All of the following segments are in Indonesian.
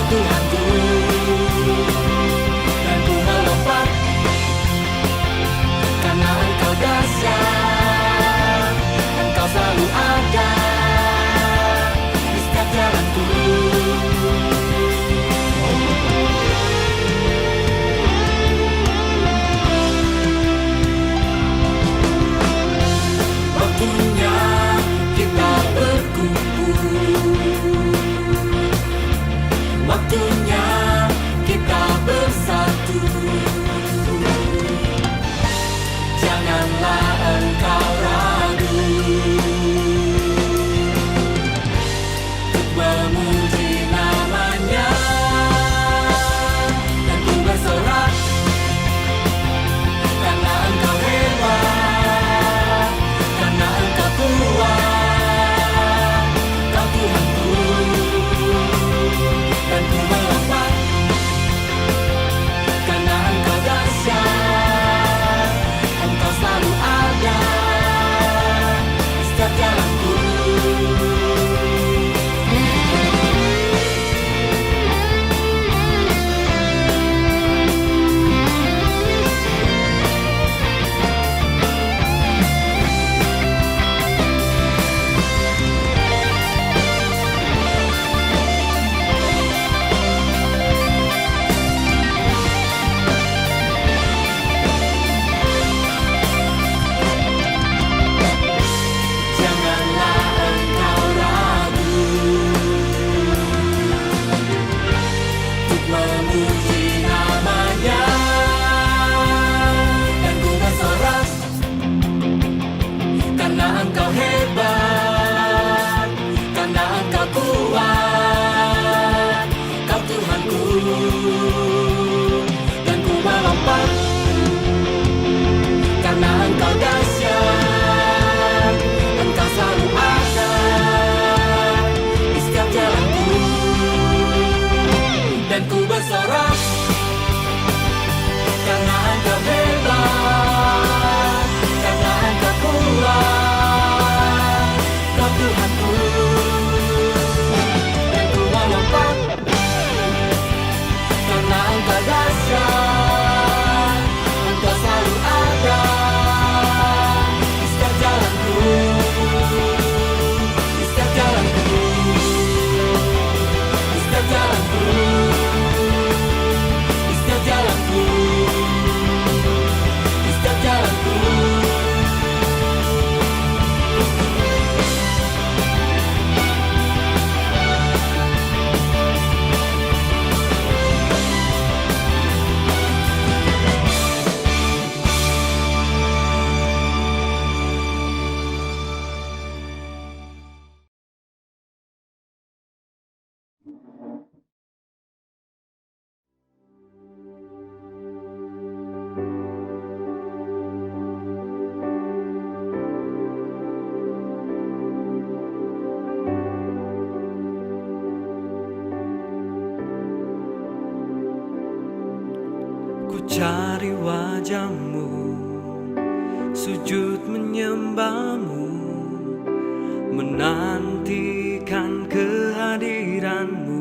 Tuhanku, dan ku melompat karena Engkau dahsyat. Engkau selalu ada di setiap jalanku. Waktunya kita berkumpul, waktunya kita bersatu. Janganlah engkau ragu untuk memuji namanya, dan ku bersorak karena engkau hebat, karena engkau kuat, kau Tuhanku, dan ku melompat karena engkau dahsyat. Engkau selalu ada di setiap jalanku. Janganlah engkau ragu untuk memuji namanya, dan ku bersorak karena engkau hebat, karena engkau kuat, kau Tuhanku, dan ku melompat karena engkau dahsyat. Engkau selalu ada di setiap jalanku, dan ku bersorak karena engkau hebat, karena engkau kuat, kau Tuhanku, dan ku melompat karena engkau dahsyat. Engkau selalu ada di setiap jalanku, di setiap jalanku, di setiap jalanku, di setiap jalanku, di setiap jalanku. Ku cari wajahmu, sujud menyembahmu, menantikan kehadiranmu.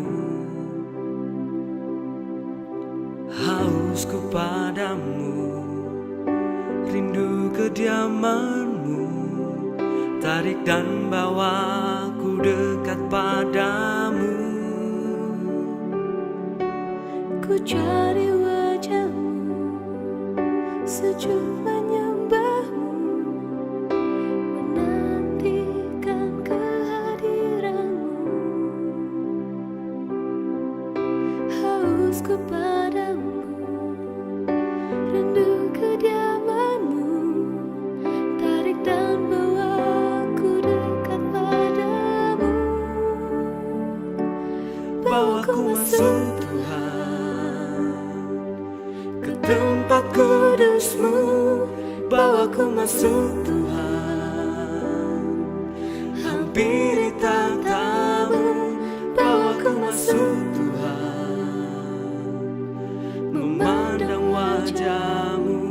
Hausku padamu, rindu kediamanmu, tarik dan bawaku dekat padamu. Ku cari wajahmu, sujud menyembahmu, menantikan kehadiranmu. Hausku padamu, rindu kediamanmu, tarik dan bawaku dekat padamu. Bawaku masuk Tuhan ke tempat kudus-Mu, bawaku masuk Tuhan, hampiri takhta-Mu, bawaku masuk Tuhan, memandang wajah-Mu,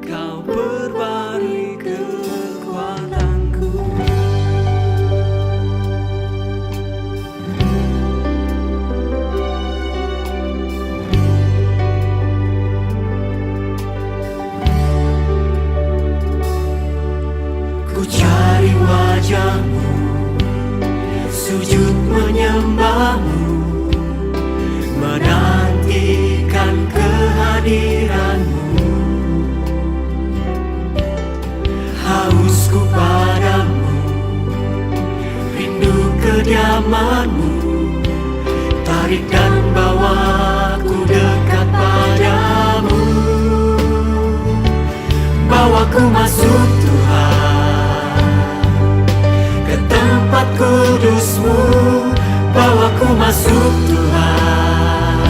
Kau perbarui kekuatanku. tarik dan bawaku dekat padamu. Bawaku masuk Tuhan ke tempat kudus-Mu. Bawaku masuk Tuhan,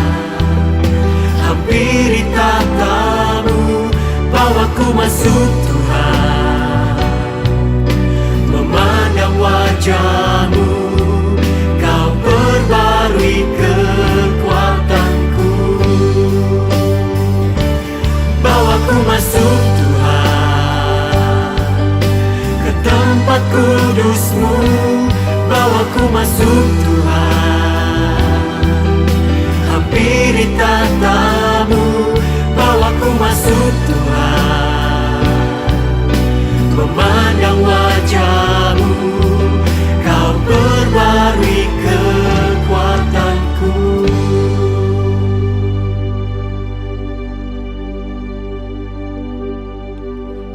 hampiri tatamu. Bawaku masuk Tuhan, memandang wajah-Mu. Kau perbarui kekuatanku. Bawaku masuk Tuhan ke tempat kudus-Mu. Bawaku masuk Tuhan, hampiri tatamu. Bawaku masuk Tuhan, memandang wajah-Mu. Kau perbarui kekuatanku.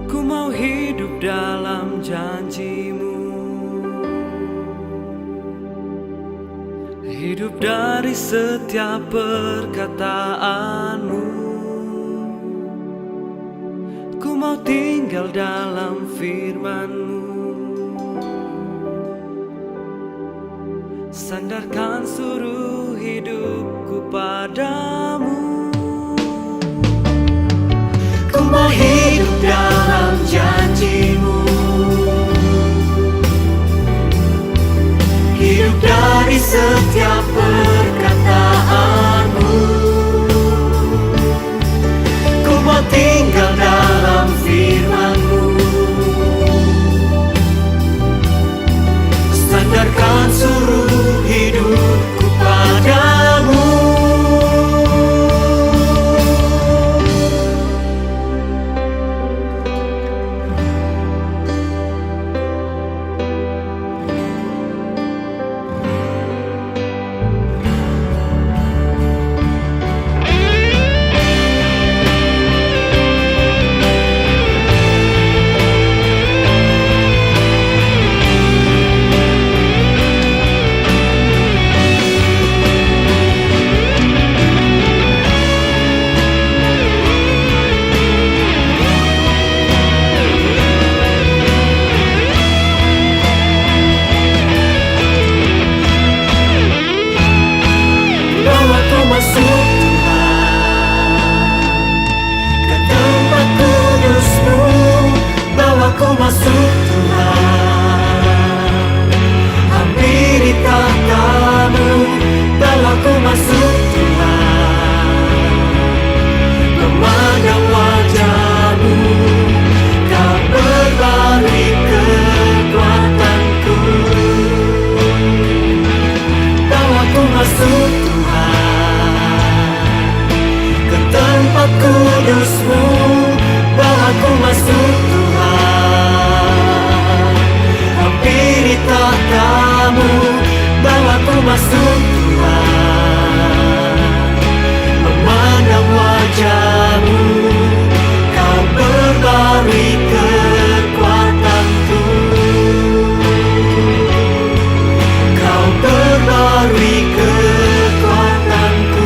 Ku mau hidup dalam janji-Mu, hidup dari setiap perkataan-Mu. Ku mau tinggal dalam firman-Mu, sandarkan seluruh hidupku padamu. Ku mau hidup dalam janji-Mu, hidup dari setiap perkataan-Mu. Ku mau tinggal dalam firman-Mu, sandarkan seluruh hidupku padamu. Bawaku masuk Tuhan, hampiri tatamu. Bawaku masuk Tuhan, memandang wajah-Mu. Kau perbarui kekuatanku. Bawaku masuk Tuhan ke tempat kudus-Mu. Bawaku masuk Tuhan, hampiri tatamu. Bawaku masuk Tuhan, memandang wajah-Mu. Kau perbarui kekuatanku. Kau perbarui kekuatanku.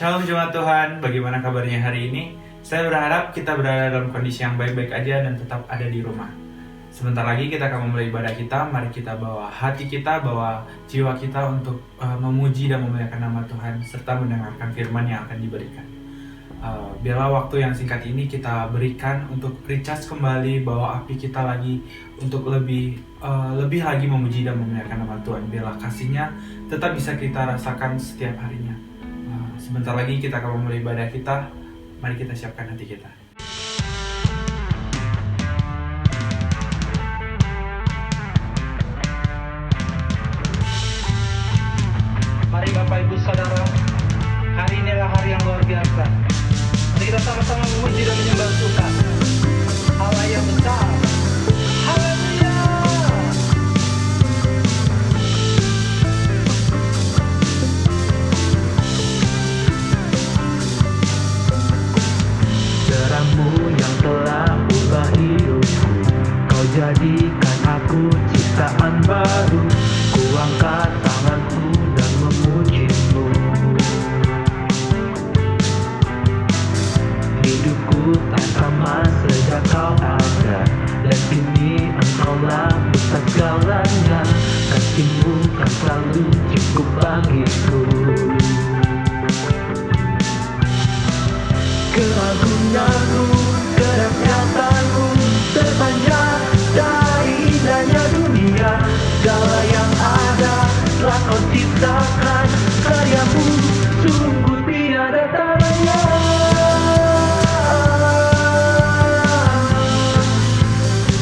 Shalom jemaat Tuhan, bagaimana kabarnya hari ini? Saya berharap kita berada dalam kondisi yang baik-baik aja dan tetap ada di rumah. Sebentar lagi kita akan memulai ibadah kita, mari kita bawa hati kita, bawa jiwa kita untuk memuji dan memuliakan nama Tuhan, serta mendengarkan firman yang akan diberikan. Biarlah waktu yang singkat ini kita berikan untuk recharge kembali, bawa api kita lagi untuk lebih lagi memuji dan memuliakan nama Tuhan. Biarlah kasih-Nya tetap bisa kita rasakan setiap harinya. Sebentar lagi kita akan memulai ibadah kita. Mari kita siapkan hati kita. Mari Bapak Ibu Saudara, hari inilah hari yang luar biasa. Mari kita sama-sama memuji dan menyembah Tuhan, Allah yang besar. Haleluya. Terangmu yang telah ubah hidupku, Kau jadikan aku ciptaan baru. Ku angkat tanganku dan memuji-Mu. Hidupku tak sama sejak Kau ada, dan kini Engkaulah pusat segalanya. Kasih-Mu kan selalu cukup bagiku. Keagungan-Mu, kedahsyatanmu terpanjang dari indahnya dunia. Segala yang ada telah Kau ciptakan, karya-Mu sungguh tiada taranya.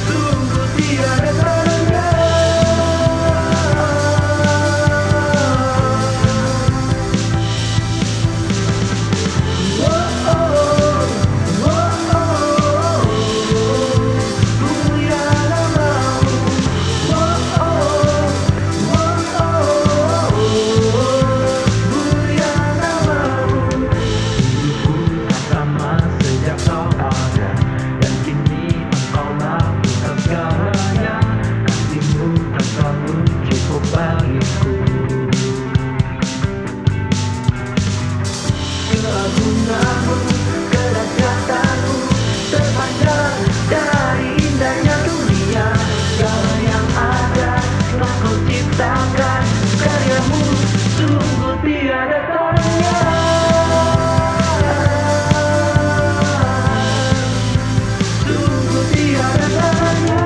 Sungguh tiada taranya. Keagungan-Mu, kedahsyatanmu terpanjang dari indahnya dunia. Segala yang ada telah Kau ciptakan, karya-Mu sungguh tiada taranya. Sungguh tiada taranya.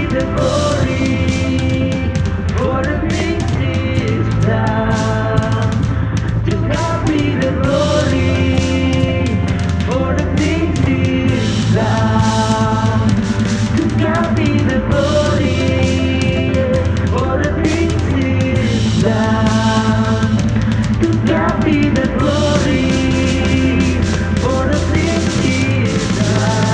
The glory for the things He's done. To God be the glory for the things He's done. To God be the glory for the things He's done. To God be the glory for the things He's done.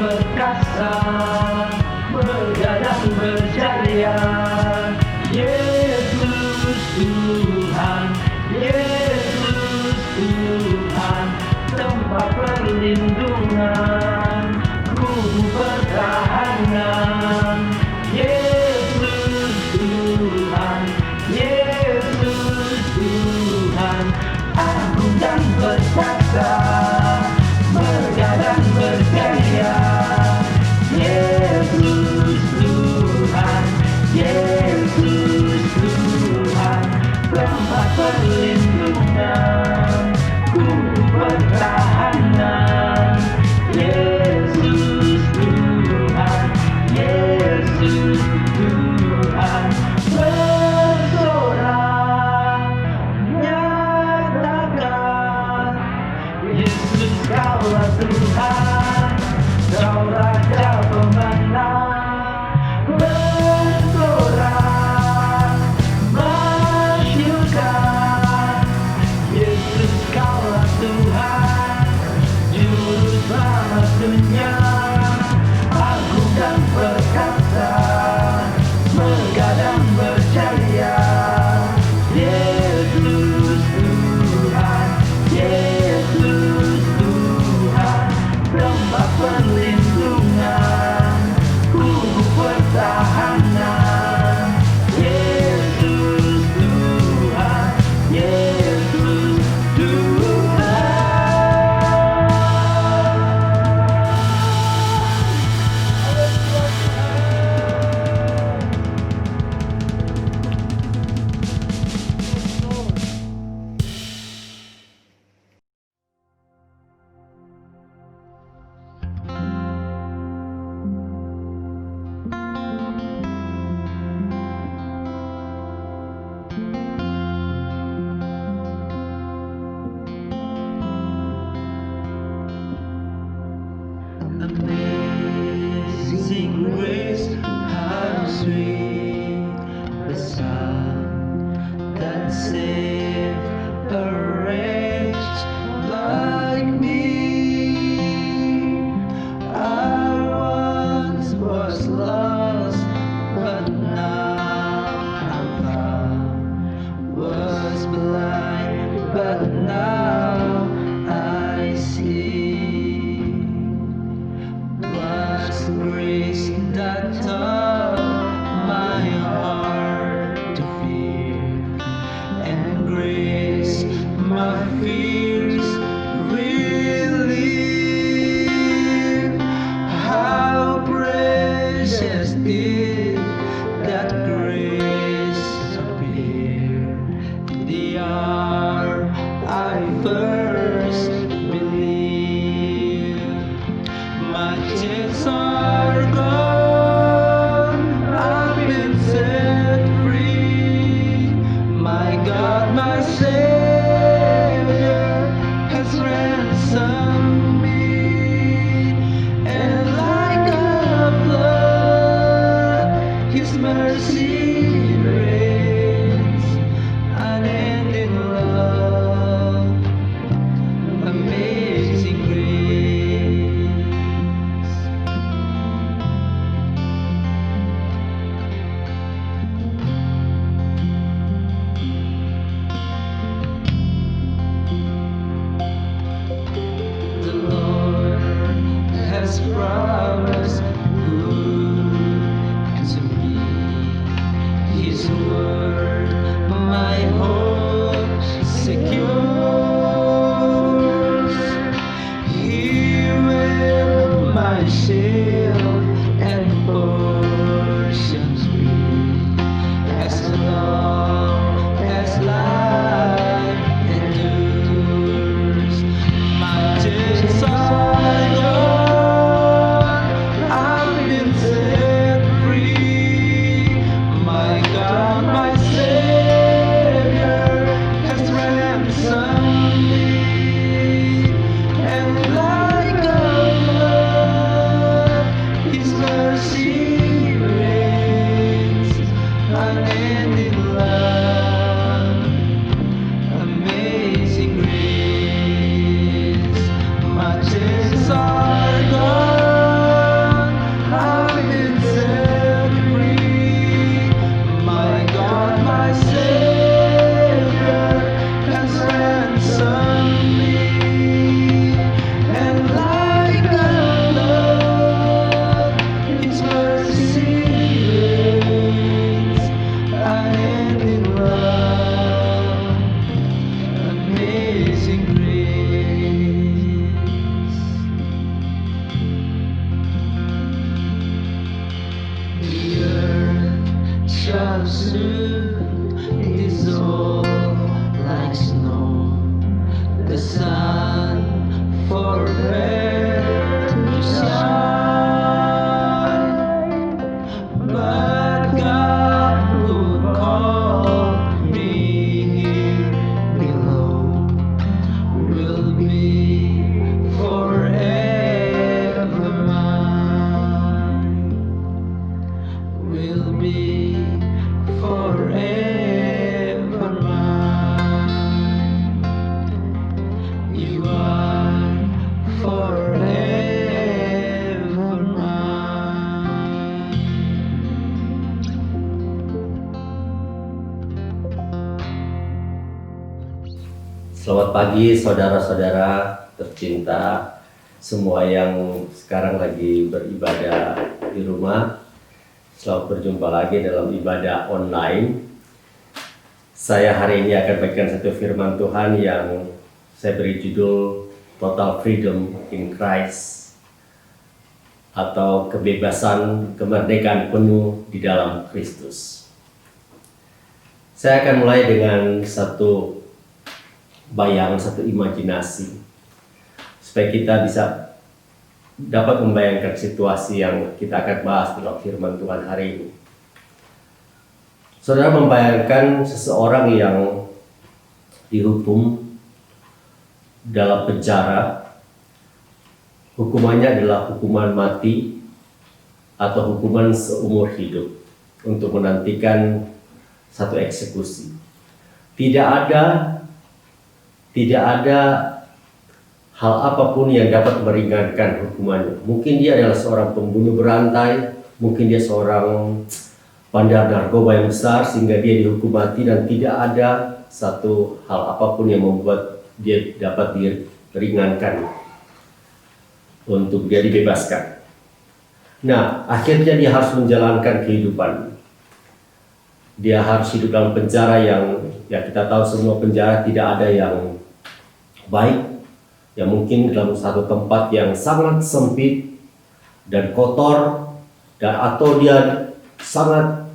perkasa, begadang berjaya. Yesus Tuhan, Yesus Tuhan, tempat perlindungan, kubu pertahanan. Yesus Tuhan, Yesus Tuhan, agung dan perkasa, begadang berjaya. Yesus Tuhan, Yesus Tuhan, tempat perlindungan, kubu pertahanan. Yesus Tuhan, Yesus Tuhan, bersorak nyatakan, Yesus kaulah Tuhan, Kau Raja pemenang. Bersorak masyurkan, Yesus kaulah Tuhan, Juru selamat dunia. Agung dan perkasa, begadang berjaya. Yesus Tuhan, Yesus Tuhan, tempat perlindungan, kubu pertahanan. Yesus Tuhan, Yesus Tuhan. Amazing grace, how sweet the sound that saved a wretch like me. I once was lost, but now I'm found. Was blind, but now I see. Was grace that taught my heart to fear, and grace my fears relieved. How precious did that grace appear the hour I first believed. My chains are gone, I've been set free. My God, my Savior has ransomed me. And like a flood, His mercy reigns, unending love, amazing grace. The Lord has promised good to me. how soon it dissolves like snow. The sun forbade to shine, but God would call me here below. Will be forever mine. Will be forever mine. You are forever mine. Selamat pagi saudara-saudara tercinta, semua yang sekarang lagi beribadah di rumah. Selamat berjumpa lagi dalam ibadah online. Saya hari ini akan bagikan satu firman Tuhan yang saya beri judul Total Freedom in Christ, atau kebebasan, kemerdekaan penuh di dalam Kristus. Saya akan mulai dengan satu bayangan, satu imajinasi, supaya kita bisa dapat membayangkan situasi yang kita akan bahas dalam firman Tuhan hari ini. Saudara membayangkan seseorang yang dihukum dalam penjara, hukumannya adalah hukuman mati atau hukuman seumur hidup untuk menantikan satu eksekusi. Tidak ada hal apapun yang dapat meringankan hukumannya. Mungkin dia adalah seorang pembunuh berantai, mungkin dia seorang bandar narkoba yang besar sehingga dia dihukum mati, dan tidak ada satu hal apapun yang membuat dia dapat diringankan untuk dia dibebaskan. Nah, akhirnya dia harus menjalankan kehidupan. Dia harus hidup dalam penjara yang kita tahu semua penjara tidak ada yang baik, yang mungkin dalam satu tempat yang sangat sempit dan kotor, dan atau dia sangat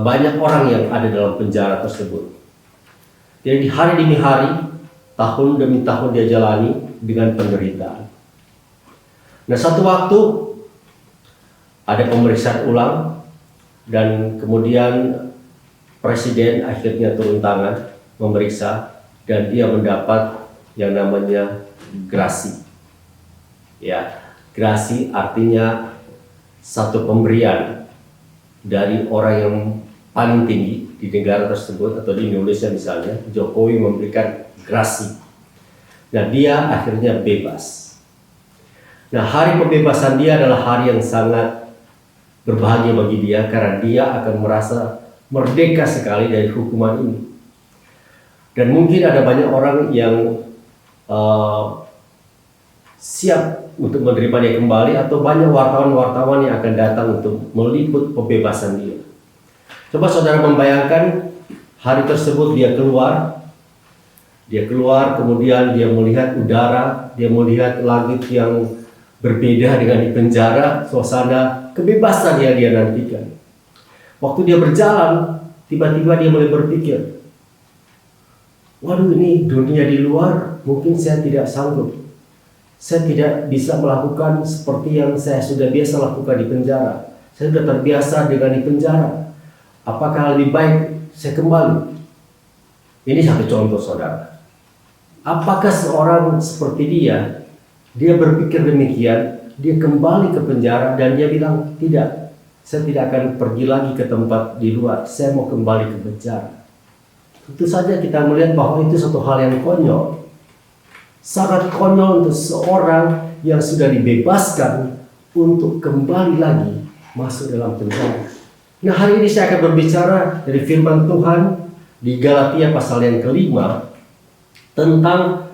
banyak orang yang ada dalam penjara tersebut. Jadi hari demi hari, tahun demi tahun dia jalani dengan penderitaan. Nah, satu waktu ada pemeriksaan ulang, dan kemudian presiden akhirnya turun tangan memeriksa, dan dia mendapat yang namanya grasi. Ya, grasi artinya satu pemberian dari orang yang paling tinggi di negara tersebut, atau di Indonesia misalnya, Jokowi memberikan grasi. Nah, dia akhirnya bebas. Nah, hari pembebasan dia adalah hari yang sangat berbahagia bagi dia, karena dia akan merasa merdeka sekali dari hukuman ini. Dan mungkin ada banyak orang yang siap untuk menerima dia kembali, atau banyak wartawan-wartawan yang akan datang untuk meliput pembebasan dia. Coba saudara membayangkan hari tersebut dia keluar, kemudian dia melihat udara, dia melihat langit yang berbeda dengan di penjara, suasana kebebasan yang dia nantikan. Waktu dia berjalan, tiba-tiba dia mulai berpikir, waduh, ini dunia di luar mungkin saya tidak sanggup. Saya tidak bisa melakukan seperti yang saya sudah biasa lakukan di penjara. Saya sudah terbiasa dengan di penjara. Apakah lebih baik saya kembali? Ini satu contoh saudara. Apakah seorang seperti dia berpikir demikian, dia kembali ke penjara dan dia bilang, tidak, saya tidak akan pergi lagi ke tempat di luar, saya mau kembali ke penjara. Tentu saja kita melihat bahwa itu satu hal yang konyol. Sangat konyol untuk seorang yang sudah dibebaskan untuk kembali lagi masuk dalam penjara. Nah, hari ini saya akan berbicara dari firman Tuhan di Galatia pasal yang kelima tentang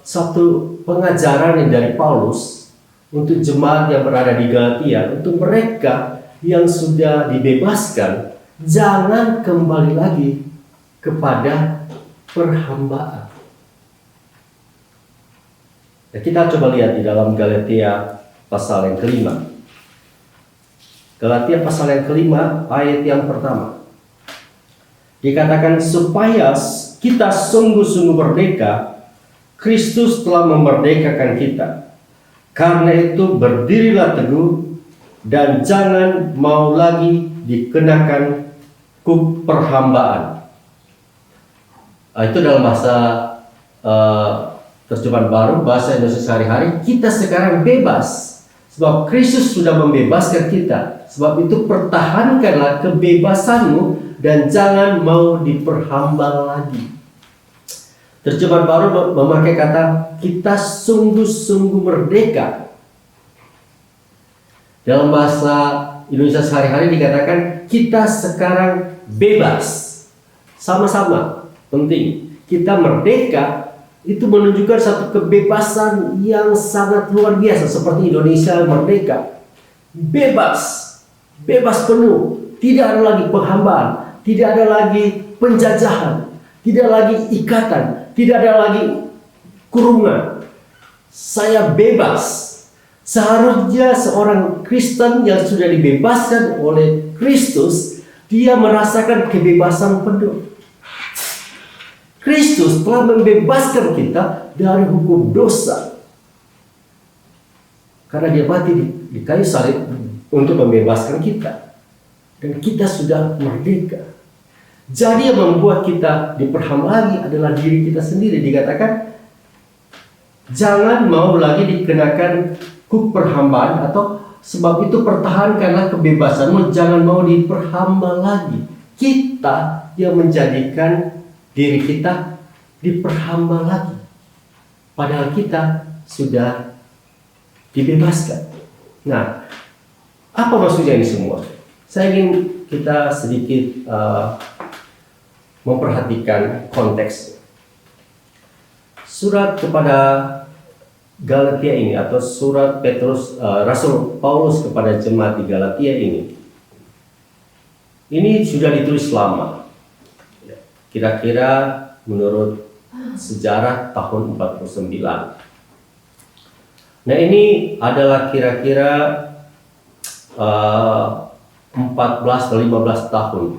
satu pengajaran yang dari Paulus untuk jemaat yang berada di Galatia, untuk mereka yang sudah dibebaskan, jangan kembali lagi kepada perhambaan. Nah, kita coba lihat di dalam Galatia pasal yang kelima. Galatia pasal yang kelima ayat yang pertama. Dikatakan supaya kita sungguh-sungguh merdeka, Kristus telah memerdekakan kita. Karena itu berdirilah teguh dan jangan mau lagi dikenakan kuk perhambaan. Itu dalam bahasa terjemahan baru, bahasa Indonesia sehari-hari. Kita sekarang bebas sebab Kristus sudah membebaskan kita. Sebab itu pertahankanlah kebebasanmu dan jangan mau diperhamba lagi. Terjemahan baru memakai kata kita sungguh-sungguh merdeka. Dalam bahasa Indonesia sehari-hari dikatakan kita sekarang bebas. Sama-sama penting. Kita merdeka itu menunjukkan satu kebebasan yang sangat luar biasa, seperti Indonesia merdeka. Bebas penuh. Tidak ada lagi penghambaan, tidak ada lagi penjajahan, tidak lagi ikatan, tidak ada lagi kurungan. Saya bebas. Seharusnya seorang Kristen yang sudah dibebaskan oleh Kristus, dia merasakan kebebasan penuh. Kristus telah membebaskan kita dari hukum dosa. Karena dia mati di kayu salib untuk membebaskan kita. Dan kita sudah merdeka. Jadi yang membuat kita diperhamba lagi adalah diri kita sendiri. Dikatakan jangan mau lagi dikenakan kuk perhambaan, atau sebab itu pertahankanlah kebebasanmu, jangan mau diperhamba lagi. Kita yang menjadikan diri kita diperhamba lagi, padahal kita sudah dibebaskan. Nah, apa maksudnya ini semua? Saya ingin kita sedikit memperhatikan konteks. Surat kepada Galatia ini, atau surat Petrus, Rasul Paulus kepada jemaat di Galatia ini sudah ditulis lama. Kira-kira menurut sejarah tahun 49. Nah, ini adalah kira-kira 14 atau 15 tahun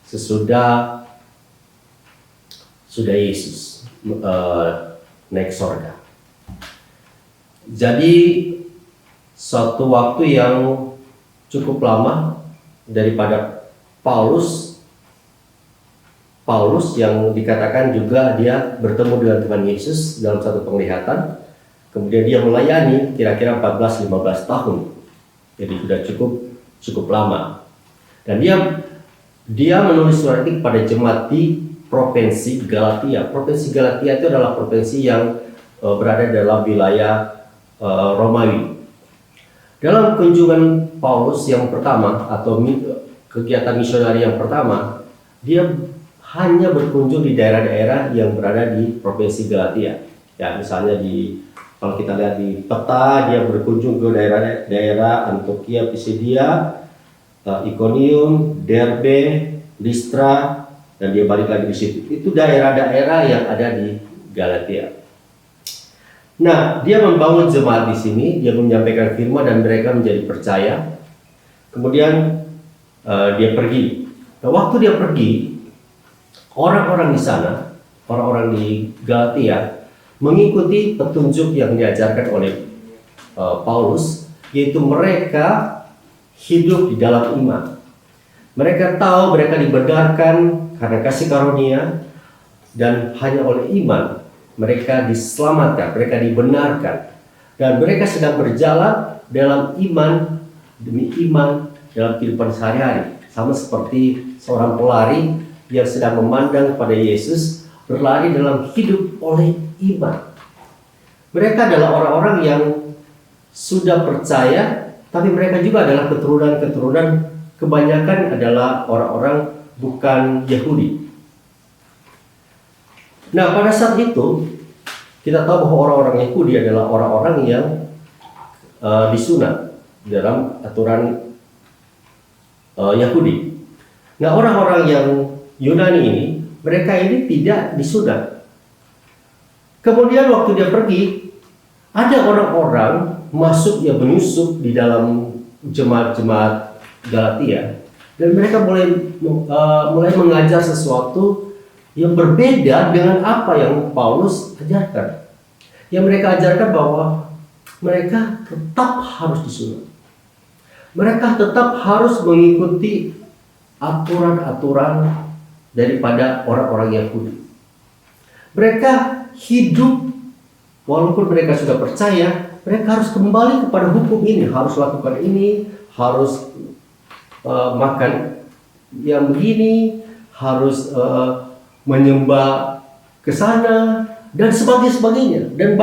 sesudah Yesus naik sorga. Jadi suatu waktu yang cukup lama daripada Paulus yang dikatakan juga dia bertemu dengan Tuhan Yesus dalam satu penglihatan. Kemudian dia melayani kira-kira 14-15 tahun. Jadi sudah cukup lama. Dan dia menulis surat ini kepada jemaat di provinsi Galatia. Provinsi Galatia itu adalah provinsi yang berada dalam wilayah Romawi. Dalam kunjungan Paulus yang pertama atau kegiatan misionari yang pertama, dia hanya berkunjung di daerah-daerah yang berada di provinsi Galatia. Ya, misalnya kalau kita lihat di peta, dia berkunjung ke daerah Antioquia, Pisidia, Iconium, Derbe, Listra, dan dia balik lagi di situ. Itu daerah-daerah yang ada di Galatia. Nah, dia membangun jemaat di sini, dia menyampaikan firman dan mereka menjadi percaya. Kemudian dia pergi. Nah, waktu dia pergi, orang-orang di sana, orang-orang di Galatia mengikuti petunjuk yang diajarkan oleh Paulus, yaitu mereka hidup di dalam iman. Mereka tahu mereka dibenarkan karena kasih karunia, dan hanya oleh iman mereka diselamatkan, mereka dibenarkan, dan mereka sedang berjalan dalam iman demi iman dalam kehidupan sehari-hari, sama seperti seorang pelari yang sedang memandang kepada Yesus, berlari dalam hidup oleh iman. Mereka adalah orang-orang yang sudah percaya, tapi mereka juga adalah keturunan-keturunan, kebanyakan adalah orang-orang bukan Yahudi. Nah, pada saat itu kita tahu bahwa orang-orang Yahudi adalah orang-orang yang disunat dalam aturan Yahudi. Nah, orang-orang yang Yunani ini, mereka ini tidak disunat. Kemudian waktu dia pergi, ada orang-orang masuk, ya menyusup di dalam jemaat-jemaat Galatia, dan mereka mulai mengajar sesuatu yang berbeda dengan apa yang Paulus ajarkan. Yang mereka ajarkan bahwa mereka tetap harus disunat. Mereka tetap harus mengikuti aturan-aturan daripada orang-orang Yahudi. Mereka hidup, walaupun mereka sudah percaya, mereka harus kembali kepada hukum ini, harus lakukan ini, harus makan yang begini, harus menyembah ke sana dan sebagainya, dan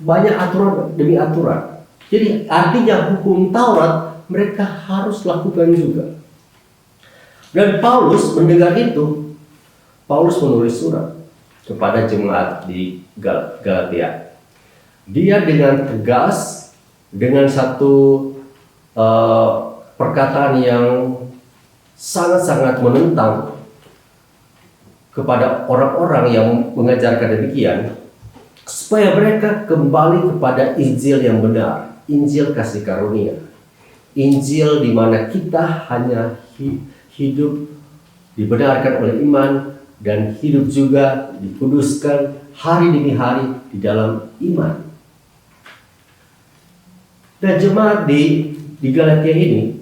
banyak aturan demi aturan. Jadi artinya hukum Taurat mereka harus lakukan juga. Dan Paulus mendengar itu, Paulus menulis surat kepada jemaat di Galatia. Dia dengan tegas, dengan satu perkataan yang sangat-sangat menentang kepada orang-orang yang mengajarkan demikian, supaya mereka kembali kepada Injil yang benar, Injil kasih karunia, Injil di mana kita hanya hidup dibenarkan oleh iman dan hidup juga dikuduskan hari demi hari di dalam iman. Dan jemaat di Galatia ini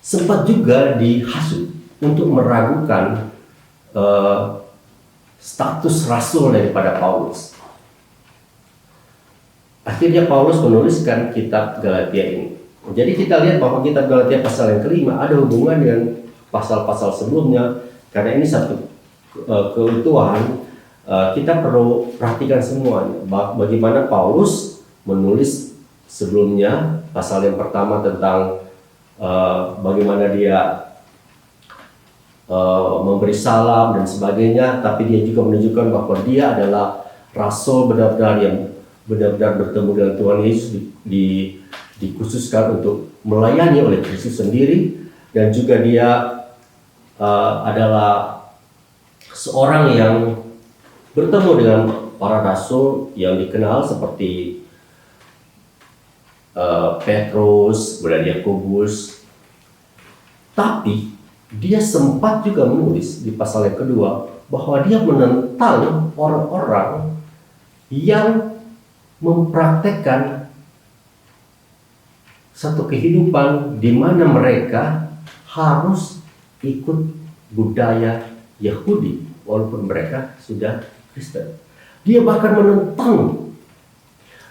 sempat juga dihasut untuk meragukan status rasul daripada Paulus. Akhirnya Paulus menuliskan kitab Galatia ini. Jadi kita lihat bahwa kitab Galatia pasal yang kelima ada hubungan dengan pasal-pasal sebelumnya, karena ini satu keutuhan. Kita perlu perhatikan semuanya. Bagaimana Paulus menulis sebelumnya, pasal yang pertama tentang bagaimana dia memberi salam dan sebagainya, tapi dia juga menunjukkan bahwa dia adalah rasul benar-benar yang benar-benar bertemu dengan Tuhan Yesus, dikhususkan untuk melayani oleh Kristus sendiri, dan juga dia adalah seorang yang bertemu dengan para rasul yang dikenal seperti Petrus, kemudian Yakobus. Tapi dia sempat juga menulis di pasal yang kedua bahwa dia menentang orang-orang yang mempraktekkan satu kehidupan di mana mereka harus ikut budaya Yahudi walaupun mereka sudah Kristen. Dia bahkan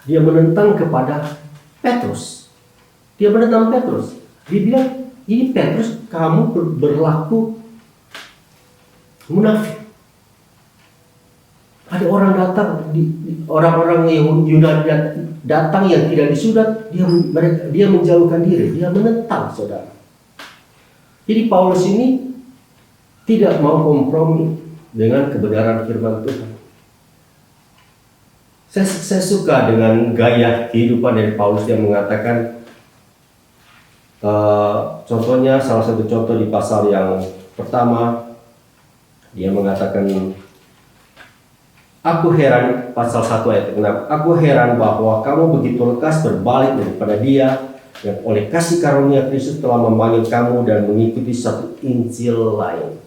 menentang kepada Petrus. Dia menentang Petrus. Dia bilang, ini Petrus, kamu berlaku munafik. Ada orang datang, orang-orang Yunani datang yang tidak disudat, dia menjauhkan diri, dia menentang saudara. Jadi Paulus ini tidak mau kompromi dengan kebenaran firman Tuhan. Saya suka dengan gaya kehidupan dari Paulus yang mengatakan, contohnya salah satu contoh di pasal yang pertama, dia mengatakan, aku heran, pasal 1 ayat 6, aku heran bahwa kamu begitu lekas berbalik daripada dia yang oleh kasih karunia Kristus telah memanggil kamu dan mengikuti satu Injil lain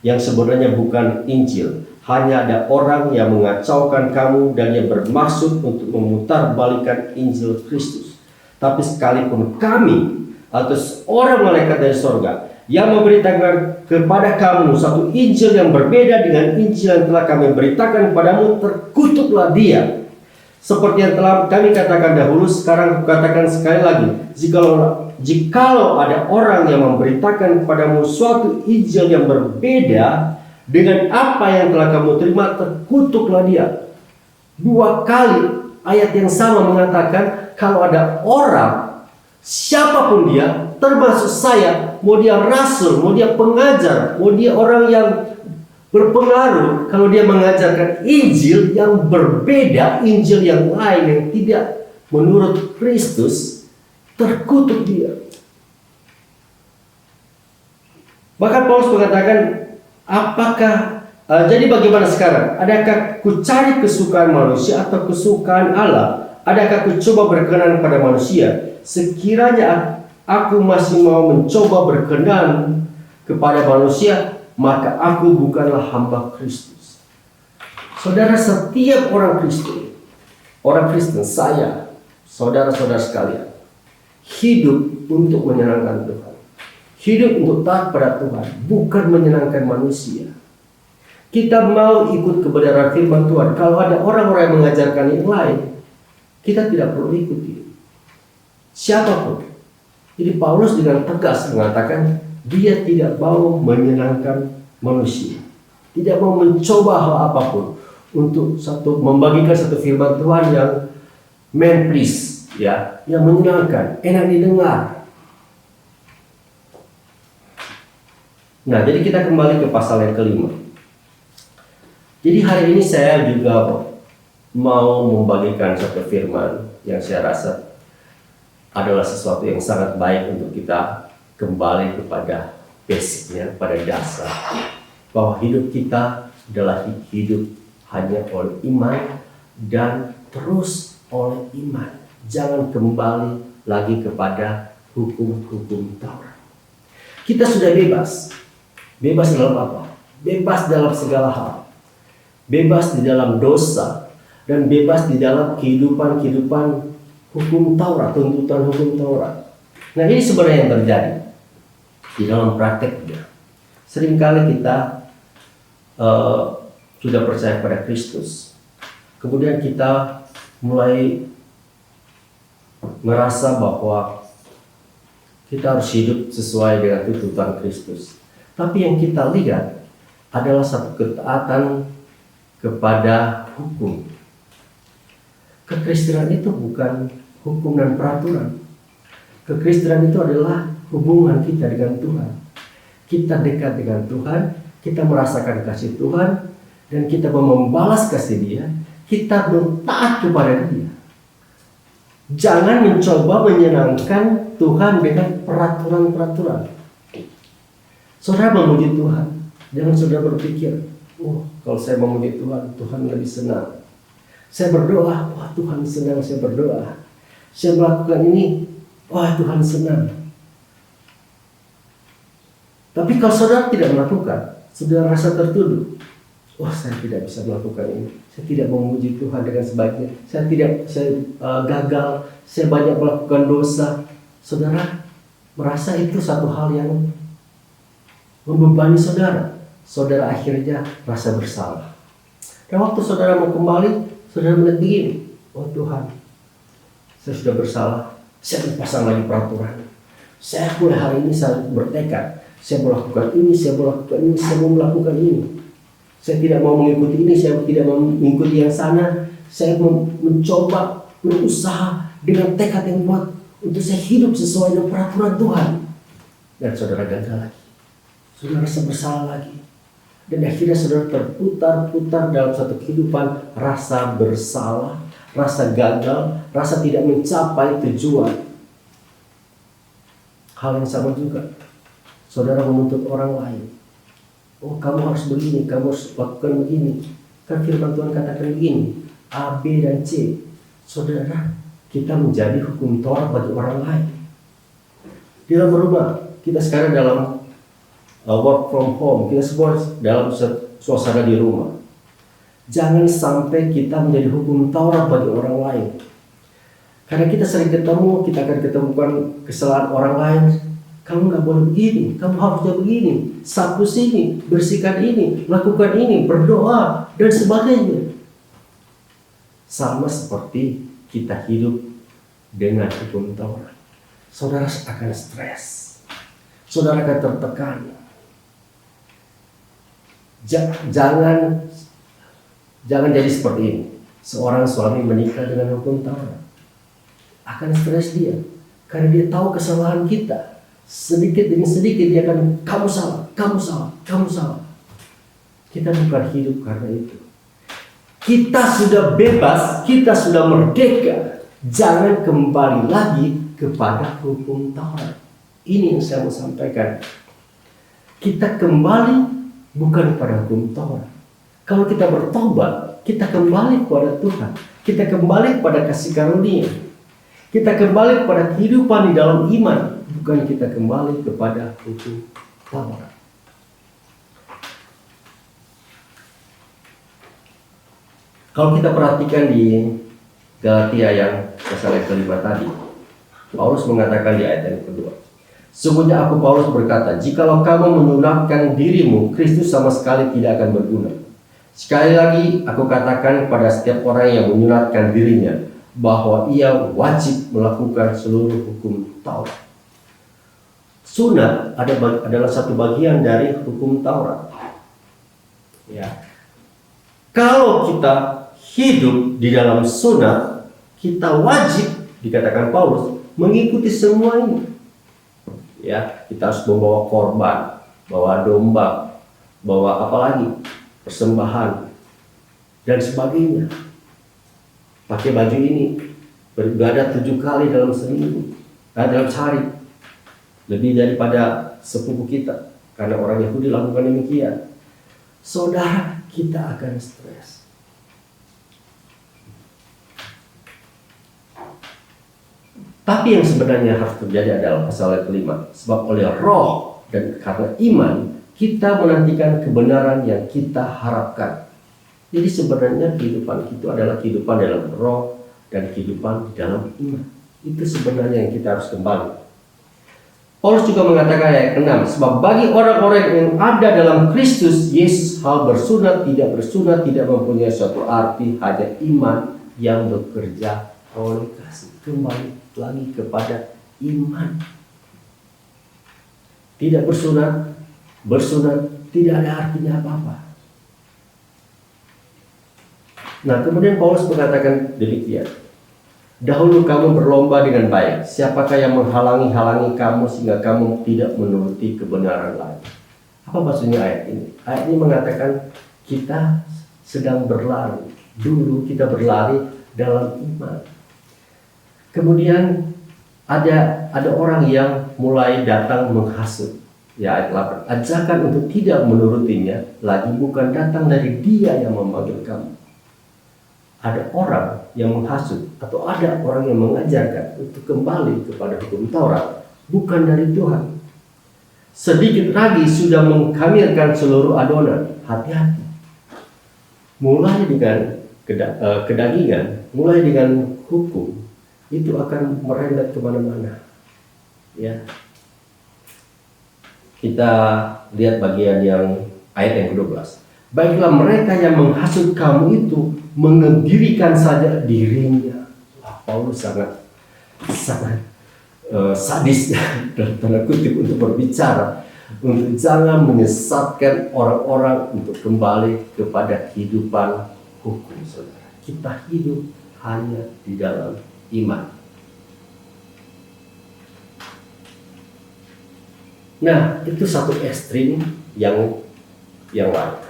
yang sebenarnya bukan Injil. Hanya ada orang yang mengacaukan kamu dan yang bermaksud untuk memutarbalikkan Injil Kristus. Tapi sekalipun kami atau seorang malaikat dari sorga yang memberitakan kepada kamu satu Injil yang berbeda dengan Injil yang telah kami beritakan kepadamu, terkutuklah dia. Seperti yang telah kami katakan dahulu, sekarang kukatakan sekali lagi, jikalau ada orang yang memberitakan kepadamu suatu Injil yang berbeda dengan apa yang telah kamu terima, terkutuklah dia. 2 kali ayat yang sama mengatakan, kalau ada orang, siapapun dia, termasuk saya, mau dia rasul, mau dia pengajar, mau dia orang yang berpengaruh, kalau dia mengajarkan Injil yang berbeda, Injil yang lain yang tidak menurut Kristus, terkutuk dia. Bahkan Paulus mengatakan, jadi bagaimana sekarang? Adakah ku cari kesukaan manusia atau kesukaan Allah? Adakah ku coba berkenan pada manusia? sekiranya aku masih mau mencoba berkenan kepada manusia, maka aku bukanlah hamba Kristus. Saudara, setiap orang Kristen, saya, saudara-saudara sekalian, hidup untuk menyenangkan Tuhan. Hidup untuk taat pada Tuhan, bukan menyenangkan manusia. Kita mau ikut kebenaran firman Tuhan. Kalau ada orang-orang yang mengajarkan yang lain, kita tidak perlu ikuti. Siapapun. Jadi Paulus dengan tegas mengatakan dia tidak mau menyenangkan manusia. Tidak mau mencoba hal apapun untuk membagikan satu firman Tuhan yang man please, ya, yang menyenangkan, enak didengar. Nah, jadi kita kembali ke pasal yang kelima. Jadi hari ini saya juga mau membagikan satu firman yang saya rasa adalah sesuatu yang sangat baik untuk kita kembali kepada basicnya, pada dasar, bahwa hidup kita adalah hidup hanya oleh iman dan terus oleh iman. Jangan kembali lagi kepada hukum-hukum Taurat. Kita sudah bebas. Bebas dalam apa? Bebas dalam segala hal. Bebas di dalam dosa dan bebas di dalam kehidupan hukum Taurat, tuntutan hukum Taurat. Nah, ini sebenarnya yang terjadi di dalam prakteknya. Seringkali kita sudah percaya pada Kristus, kemudian kita mulai merasa bahwa kita harus hidup sesuai dengan tuntutan Kristus. Tapi yang kita lihat adalah satu ketaatan kepada hukum. Kekristenan itu bukan hukum dan peraturan. Kekristenan itu adalah hubungan kita dengan Tuhan. Kita dekat dengan Tuhan, kita merasakan kasih Tuhan, dan kita mau membalas kasih Dia, kita taat kepada Dia. Jangan mencoba menyenangkan Tuhan dengan peraturan-peraturan. Saudara memuji Tuhan, jangan saudara berpikir, kalau saya memuji Tuhan, Tuhan lebih senang. Saya berdoa, wah Tuhan senang saya berdoa. Saya melakukan ini, wah Tuhan senang. Tapi kalau saudara tidak melakukan, saudara rasa tertuduh. Wah, saya tidak bisa melakukan ini. Saya tidak memuji Tuhan dengan sebaiknya. Saya gagal. Saya banyak melakukan dosa. Saudara merasa itu satu hal yang membebani saudara. Saudara akhirnya rasa bersalah. Dan waktu saudara mau kembali, saudara melihat begini. Oh Tuhan, saya sudah bersalah. Saya pasang lagi peraturan. Saya mulai hari ini saya bertekad. Saya mau lakukan ini, saya mau lakukan ini, saya mau melakukan ini. Saya tidak mau mengikuti ini, saya tidak mau mengikuti yang sana. Saya mencoba berusaha dengan tekad yang kuat untuk saya hidup sesuai dengan peraturan Tuhan. Dan saudara gagal lagi. Saudara rasa bersalah lagi. Dan akhirnya saudara terputar-putar dalam satu kehidupan rasa bersalah, rasa gagal, rasa tidak mencapai tujuan. Hal yang sama juga. Saudara menuntut orang lain. Oh, kamu harus begini, kamu harus lakukan begini. Kan firman Tuhan katakan begini, A, B, dan C. Saudara, kita menjadi hukum Taurat bagi orang lain. Di dalam rumah, kita sekarang dalam work from home, kita semua dalam suasana di rumah. Jangan sampai kita menjadi hukum Taurat bagi orang lain. Karena kita sering ketemu, kita akan ketemukan kesalahan orang lain. Kamu nggak boleh begini, kamu harusnya begini, sapu sini, bersihkan ini, lakukan ini, berdoa, dan sebagainya. Sama seperti kita hidup dengan hukum Taurat. Saudara akan stres, saudara akan tertekan. Jangan jadi seperti ini. Seorang suami menikah dengan hukum Taurat, akan stres dia, karena dia tahu kesalahan kita. Sedikit demi sedikit dia akan, kamu salah, kamu salah, kamu salah. Kita bukan hidup karena itu. Kita sudah bebas, kita sudah merdeka. Jangan kembali lagi kepada hukum Taurat. Ini yang saya mau sampaikan. Kita kembali bukan pada hukum Taurat. Kalau kita bertobat, kita kembali kepada Tuhan. Kita kembali kepada kasih karunia. Kita kembali kepada kehidupan di dalam iman, bukan kita kembali kepada hukum Taurat. Kalau kita perhatikan di Galatia yang pasal yang kelima tadi, Paulus mengatakan di ayat yang kedua, sesungguhnya aku Paulus berkata, jikalau kamu menyunatkan dirimu, Kristus sama sekali tidak akan berguna. Sekali lagi aku katakan kepada setiap orang yang menyunatkan dirinya, bahwa ia wajib melakukan seluruh hukum Taurat. Sunat adalah satu bagian dari hukum Taurat. Ya. Kalau kita hidup di dalam sunat, kita wajib, dikatakan Paulus, mengikuti semua ini. Ya, kita harus membawa korban, bawa domba, bawa apa lagi, persembahan dan sebagainya. Pakai baju ini, beribadah 7 kali dalam seminggu, dalam sehari, lebih daripada sepupu kita, karena orang Yahudi lakukan demikian. Saudara, kita akan stres. Tapi yang sebenarnya harus terjadi adalah pasal yang kelima. Sebab oleh roh dan karena iman, kita menantikan kebenaran yang kita harapkan. Jadi sebenarnya kehidupan itu adalah kehidupan dalam roh dan kehidupan di dalam iman. Itu sebenarnya yang kita harus kembali. Paulus juga mengatakan ayat 6, sebab bagi orang-orang yang ada dalam Kristus Yesus, hal bersunat tidak mempunyai suatu arti, hanya iman yang bekerja oleh kasih. Kembali lagi kepada iman. Tidak bersunat tidak ada artinya apa-apa. Nah, kemudian Paulus mengatakan demikian. Dahulu kamu berlomba dengan baik. Siapakah yang menghalangi kamu sehingga kamu tidak menuruti kebenaran lain? Apa maksudnya ayat ini? Ayat ini mengatakan kita sedang berlari. Dulu kita berlari dalam iman. Kemudian ada orang yang mulai datang menghasut. Ya, ayat 8. Ajakan untuk tidak menurutinya lagi bukan datang dari Dia yang memanggil kamu. Ada orang yang menghasut atau ada orang yang mengajarkan untuk kembali kepada hukum Taurat, bukan dari Tuhan. Sedikit lagi sudah mengkamilkan seluruh adonan. Hati-hati. Mulai dengan kedagingan, mulai dengan hukum, itu akan merembet kemana-mana. Ya. Kita lihat bagian yang ayat yang ke-12. Baiklah mereka yang menghasut kamu itu mengebirikan saja dirinya. Wah, Paulus sangat sadis dalam tanda kutip untuk berbicara, untuk jangan menyesatkan orang-orang untuk kembali kepada kehidupan hukum. Saudara, kita hidup hanya di dalam iman. Nah, itu satu ekstrim yang lain.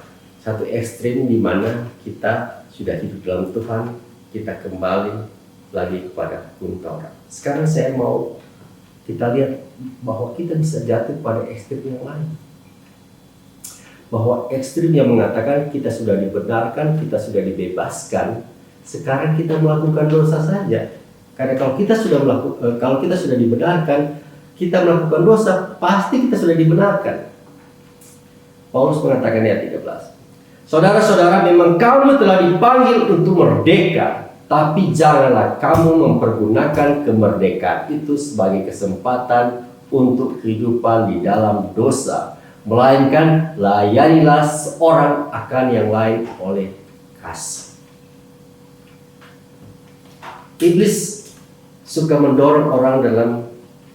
Satu ekstrim di mana kita sudah hidup dalam Tuhan, kita kembali lagi kepada hukum Taurat. Sekarang saya mau kita lihat bahwa kita bisa jatuh pada ekstrim yang lain. Bahwa ekstrim yang mengatakan kita sudah dibenarkan, kita sudah dibebaskan, sekarang kita melakukan dosa saja. Karena kalau kita sudah dibenarkan, kita melakukan dosa, pasti kita sudah dibenarkan. Paulus mengatakan ayat 13. Saudara-saudara, memang kamu telah dipanggil untuk merdeka, tapi janganlah kamu mempergunakan kemerdekaan itu sebagai kesempatan untuk kehidupan di dalam dosa, melainkan layanilah seorang akan yang lain oleh kasih. Iblis suka mendorong orang dalam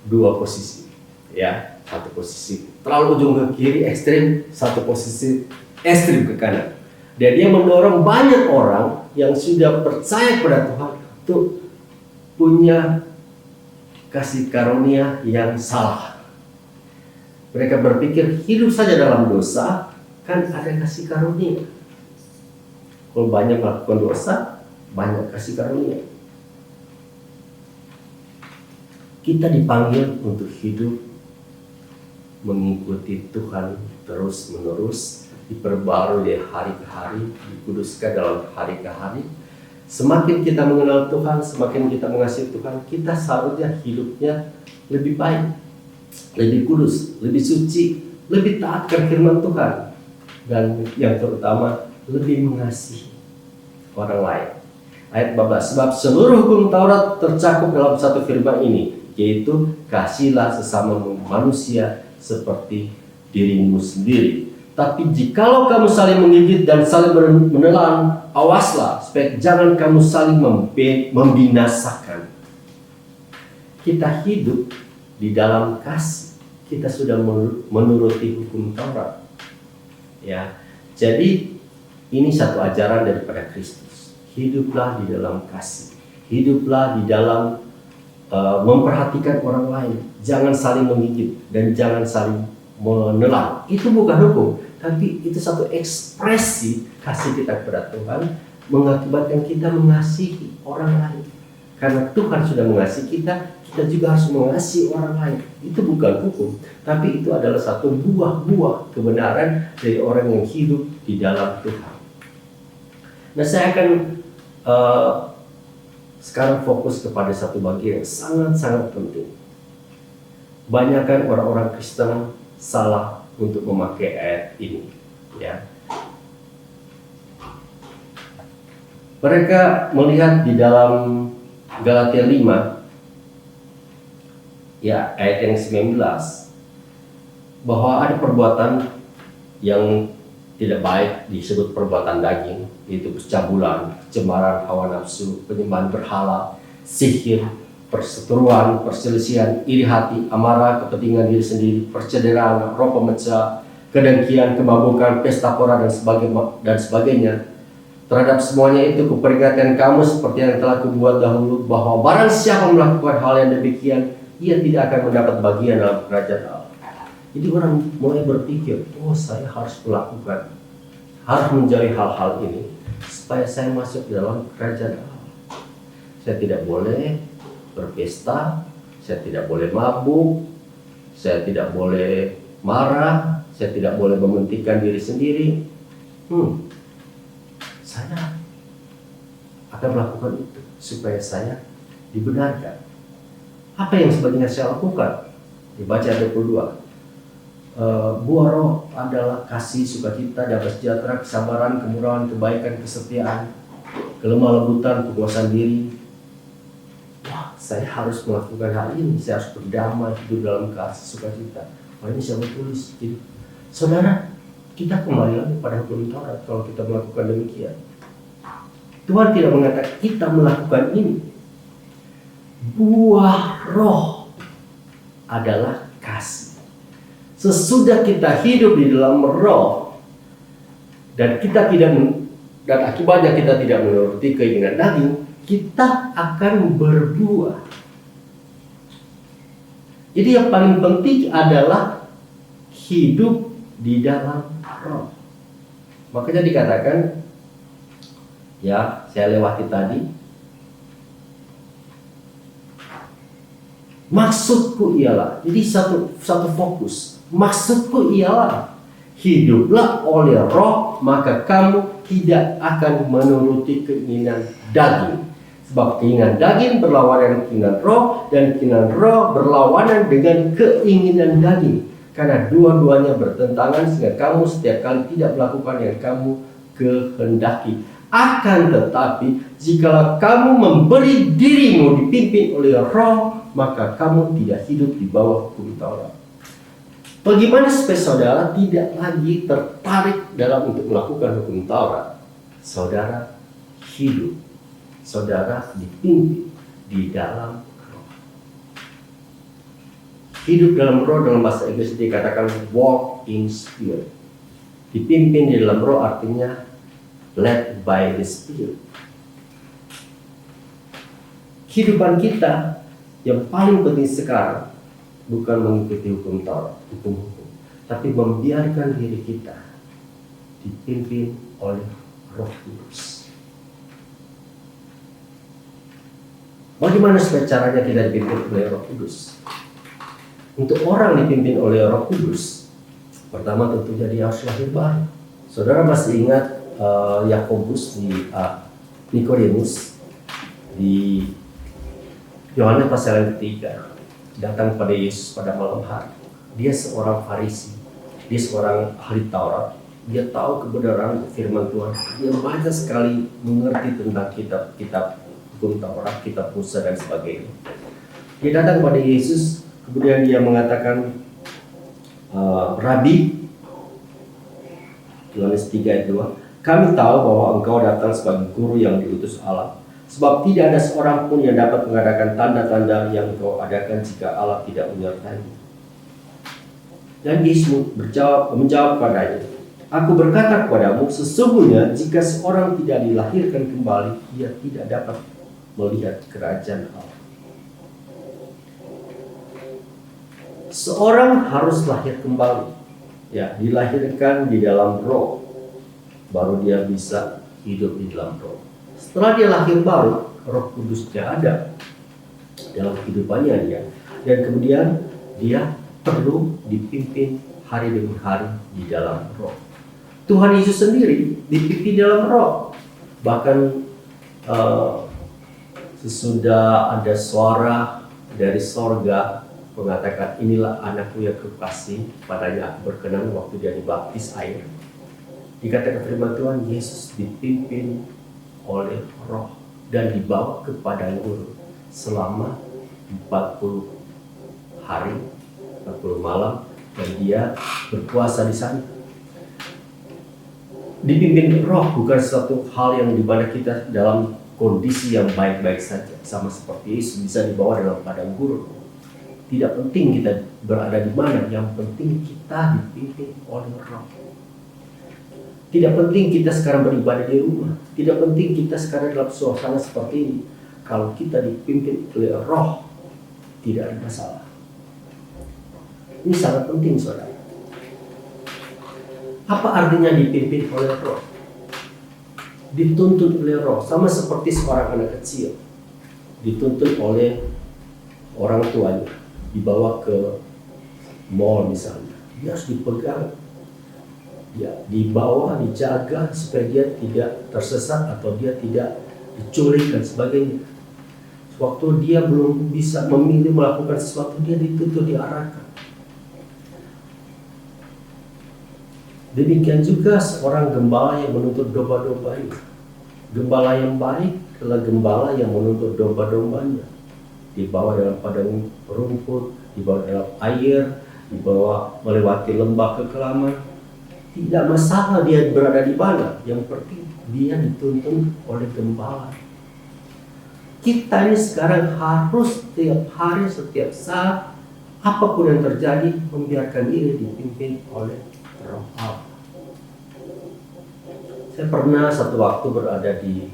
dua posisi, ya, satu posisi terlalu ujung ke kiri ekstrim, satu posisi ekstrim ke kanan. Dan dia mendorong banyak orang yang sudah percaya kepada Tuhan untuk punya kasih karunia yang salah. Mereka berpikir hidup saja dalam dosa, kan ada kasih karunia. Kalau banyak melakukan dosa, banyak kasih karunia. Kita dipanggil untuk hidup mengikuti Tuhan terus-menerus, diperbarui dari hari ke hari, dikuduskan dalam hari ke hari, Semakin kita mengenal Tuhan, semakin kita mengasihi Tuhan, kita seharusnya hidupnya lebih baik, lebih kudus, lebih suci, lebih taat ke firman Tuhan, dan yang terutama lebih mengasihi orang lain. Ayat 14, sebab seluruh hukum Taurat tercakup dalam satu firman ini, yaitu kasihlah sesama manusia seperti dirimu sendiri. Tapi jikalau kamu saling menggigit dan saling menelan, awaslah supaya jangan kamu saling membinasakan. Kita hidup di dalam kasih, kita sudah menuruti hukum Taurat. Ya, jadi ini satu ajaran daripada Kristus. Hiduplah di dalam kasih, hiduplah di dalam memperhatikan orang lain, jangan saling menggigit dan jangan saling menelan. Itu bukan hukum, tapi itu satu ekspresi kasih kita kepada Tuhan, mengakibatkan kita mengasihi orang lain. Karena Tuhan sudah mengasihi kita, kita juga harus mengasihi orang lain. Itu bukan hukum, tapi itu adalah satu buah-buah kebenaran dari orang yang hidup di dalam Tuhan. Nah, saya akan sekarang fokus kepada satu bagian yang sangat-sangat penting. Banyakkan orang-orang Kristen salah untuk memakai ayat ini, ya. Mereka melihat di dalam Galatia 5, ya, ayat yang 19, bahwa ada perbuatan yang tidak baik disebut perbuatan daging, yaitu percabulan, cemaran hawa nafsu, penyembahan berhala, sihir, perseteruan, perselisihan, iri hati, amarah, kepentingan diri sendiri, percederaan, roh pemecah, kedengkian, kemabukan, pesta pora dan sebagainya. Terhadap semuanya itu kuperingatkan kamu seperti yang telah kubuat dahulu, bahwa barang siapa melakukan hal yang demikian, ia tidak akan mendapat bagian dalam kerajaan Allah. Jadi orang mulai berpikir, oh, saya harus melakukan, harus menjauhi hal-hal ini supaya saya masuk dalam kerajaan Allah. Saya tidak boleh berpesta, saya tidak boleh mabuk, saya tidak boleh marah, saya tidak boleh mementingkan diri sendiri. Saya akan melakukan itu supaya saya dibenarkan. Apa yang sebenarnya saya lakukan? Dibaca ayat 22. Buah roh adalah kasih, sukacita, damai sejahtera, kesabaran, kemurahan, kebaikan, kesetiaan, kelemah lembutan, kepuasan diri. Wah, saya harus melakukan hal ini. Saya harus berdamai, hidup dalam kasih, sukacita. Ini saya tulis. Jadi, saudara, kita kembali lagi pada hukum Taurat kalau kita melakukan demikian. Tuhan tidak mengatakan kita melakukan ini. Buah roh adalah kasih. Sesudah kita hidup di dalam roh dan akibatnya kita tidak menuruti keinginan daging, kita akan berbuah. Jadi yang paling penting adalah hidup di dalam roh. Makanya dikatakan, ya, saya lewati tadi, maksudku ialah, jadi satu fokus. Maksudku ialah hiduplah oleh roh, maka kamu tidak akan menuruti keinginan daging. Sebab keinginan daging berlawanan dengan keinginan roh, dan keinginan roh berlawanan dengan keinginan daging. Karena dua-duanya bertentangan, sehingga kamu setiap kali tidak melakukan yang kamu kehendaki. Akan tetapi, jikalau kamu memberi dirimu dipimpin oleh roh, maka kamu tidak hidup di bawah hukum Taurat. Bagaimana supaya saudara tidak lagi tertarik dalam untuk melakukan hukum Taurat? Saudara hidup, saudara dipimpin di dalam roh. Hidup dalam roh dalam bahasa Inggris dikatakan walk in spirit. Dipimpin di dalam roh artinya led by the Spirit. Kehidupan kita yang paling penting sekarang bukan mengikuti hukum Taurat, hukum-hukum, tapi membiarkan diri kita dipimpin oleh Roh Kudus. Bagaimana supaya caranya kita dipimpin oleh Roh Kudus? Untuk orang dipimpin oleh Roh Kudus, pertama tentunya dia harus lahir baru. Saudara masih ingat Yakobus di Nikodemus di Yohanes pasal yang ketiga datang pada Yesus pada malam hari. Dia seorang Farisi, dia seorang ahli Taurat, dia tahu kebenaran firman Tuhan, dia banyak sekali mengerti tentang kitab-kitab hukum Taurat, kitab Musa dan sebagainya. Dia datang pada Yesus, kemudian dia mengatakan, Rabi, Yohanes 3 ayat 2, kami tahu bahwa engkau datang sebagai guru yang diutus Allah. Sebab tidak ada seorang pun yang dapat mengadakan tanda-tanda yang engkau adakan jika Allah tidak menyertai. Dan Yesus menjawab padanya, aku berkata kepadamu, sesungguhnya jika seorang tidak dilahirkan kembali, ia tidak dapat melihat kerajaan Allah. Seorang harus lahir kembali, ya, dilahirkan di dalam roh, baru dia bisa hidup di dalam roh. Setelah dia lahir baru, Roh Kudusnya ada dalam kehidupannya dia, dan kemudian dia perlu dipimpin hari demi hari di dalam roh. Tuhan Yesus sendiri dipimpin dalam roh. Bahkan sesudah ada suara dari sorga mengatakan, inilah anakku yang kekasih, padanya aku berkenan, waktu dia dibaptis air. Dikatakan firman Tuhan, Yesus dipimpin oleh roh dan dibawa ke padang gurun selama 40 hari, 40 malam, dan dia berpuasa di sana. Dipimpin roh bukan suatu hal yang dimana kita dalam kondisi yang baik-baik saja, sama seperti Yesus bisa dibawa dalam padang gurun. Tidak penting kita berada di mana, yang penting kita dipimpin oleh roh. Tidak penting kita sekarang beribadah di rumah. Tidak penting kita sekarang dalam suasana seperti ini. Kalau kita dipimpin oleh roh, tidak ada masalah. Ini sangat penting, saudara. Apa artinya dipimpin oleh roh? Dituntun oleh roh, sama seperti seorang anak kecil dituntun oleh orang tuanya, dibawa ke mall misalnya, dia harus dipegang, ya, dibawa, dijaga supaya dia tidak tersesat atau dia tidak diculik dan sebagainya. Waktu dia belum bisa memilih melakukan sesuatu, dia dituntun, diarahkan. Demikian juga seorang gembala yang menuntut domba-dombanya. Gembala yang baik adalah gembala yang menuntut domba-dombanya. Dibawa dalam padang rumput, dibawa dalam air, dibawa melewati lembah kekelaman. Tidak masalah dia berada di mana, yang penting dia dituntun oleh gembala. Kita ini sekarang harus setiap hari, setiap saat, apapun yang terjadi, membiarkan diri dipimpin oleh Roh Allah. Saya pernah satu waktu berada di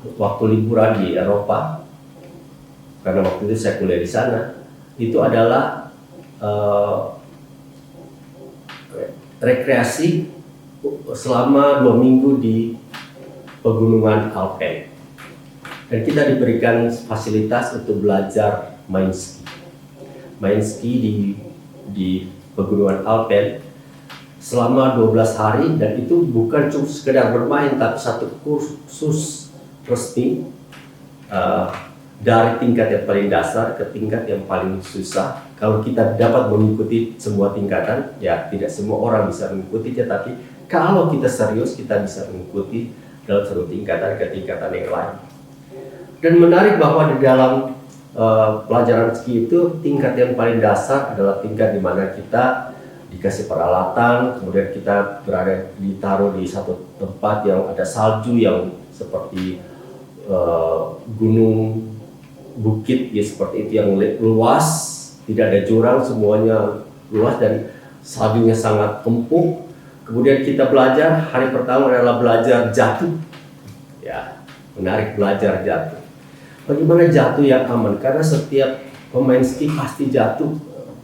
waktu liburan di Eropa, karena waktu itu saya kuliah di sana. Itu adalah rekreasi selama 2 minggu di pegunungan Alpen, dan kita diberikan fasilitas untuk belajar main ski di pegunungan Alpen selama 12 hari, dan itu bukan cuma sekedar bermain, tapi satu kursus resmi dari tingkat yang paling dasar ke tingkat yang paling susah. Kalau kita dapat mengikuti semua tingkatan, ya tidak semua orang bisa mengikuti, tapi kalau kita serius, kita bisa mengikuti dalam satu tingkatan ke tingkatan yang lain. Dan menarik bahwa di dalam pelajaran ski itu, tingkat yang paling dasar adalah tingkat di mana kita dikasih peralatan, kemudian kita ditaruh di satu tempat yang ada salju yang seperti gunung, bukit ya, seperti itu, yang luas. Tidak ada jurang, semuanya luas dan saljunya sangat empuk. Kemudian kita belajar, hari pertama adalah belajar jatuh. Ya, menarik, belajar jatuh. Bagaimana jatuh yang aman? Karena setiap pemain ski pasti jatuh.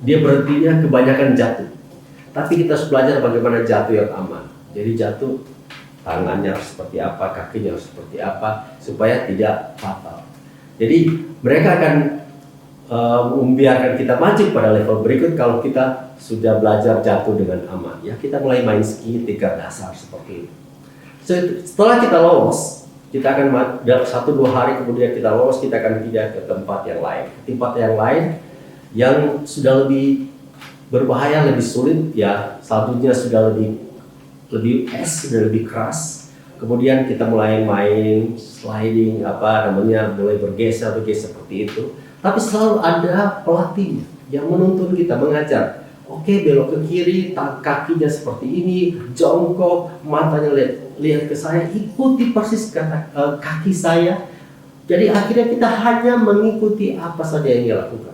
Dia berhentinya kebanyakan jatuh. Tapi kita harus belajar bagaimana jatuh yang aman. Jadi jatuh, tangannya harus seperti apa, kakinya harus seperti apa, supaya tidak fatal. Jadi mereka akan membiarkan kita maju pada level berikut kalau kita sudah belajar jatuh dengan aman. Ya, kita mulai main ski tingkat dasar seperti itu. Setelah kita lolos, kita akan dalam 1-2 hari kemudian kita lolos, kita akan pindah ke tempat yang lain. Tempat yang lain yang sudah lebih berbahaya, lebih sulit, ya saljunya sudah lebih es, sudah lebih keras. Kemudian kita mulai main sliding, mulai bergeser seperti itu. Tapi selalu ada pelatih yang menuntun kita, mengajar. Oke, belok ke kiri, kakinya seperti ini, jongkok, matanya lihat ke saya, ikuti persis kaki saya. Jadi akhirnya kita hanya mengikuti apa saja yang dia lakukan.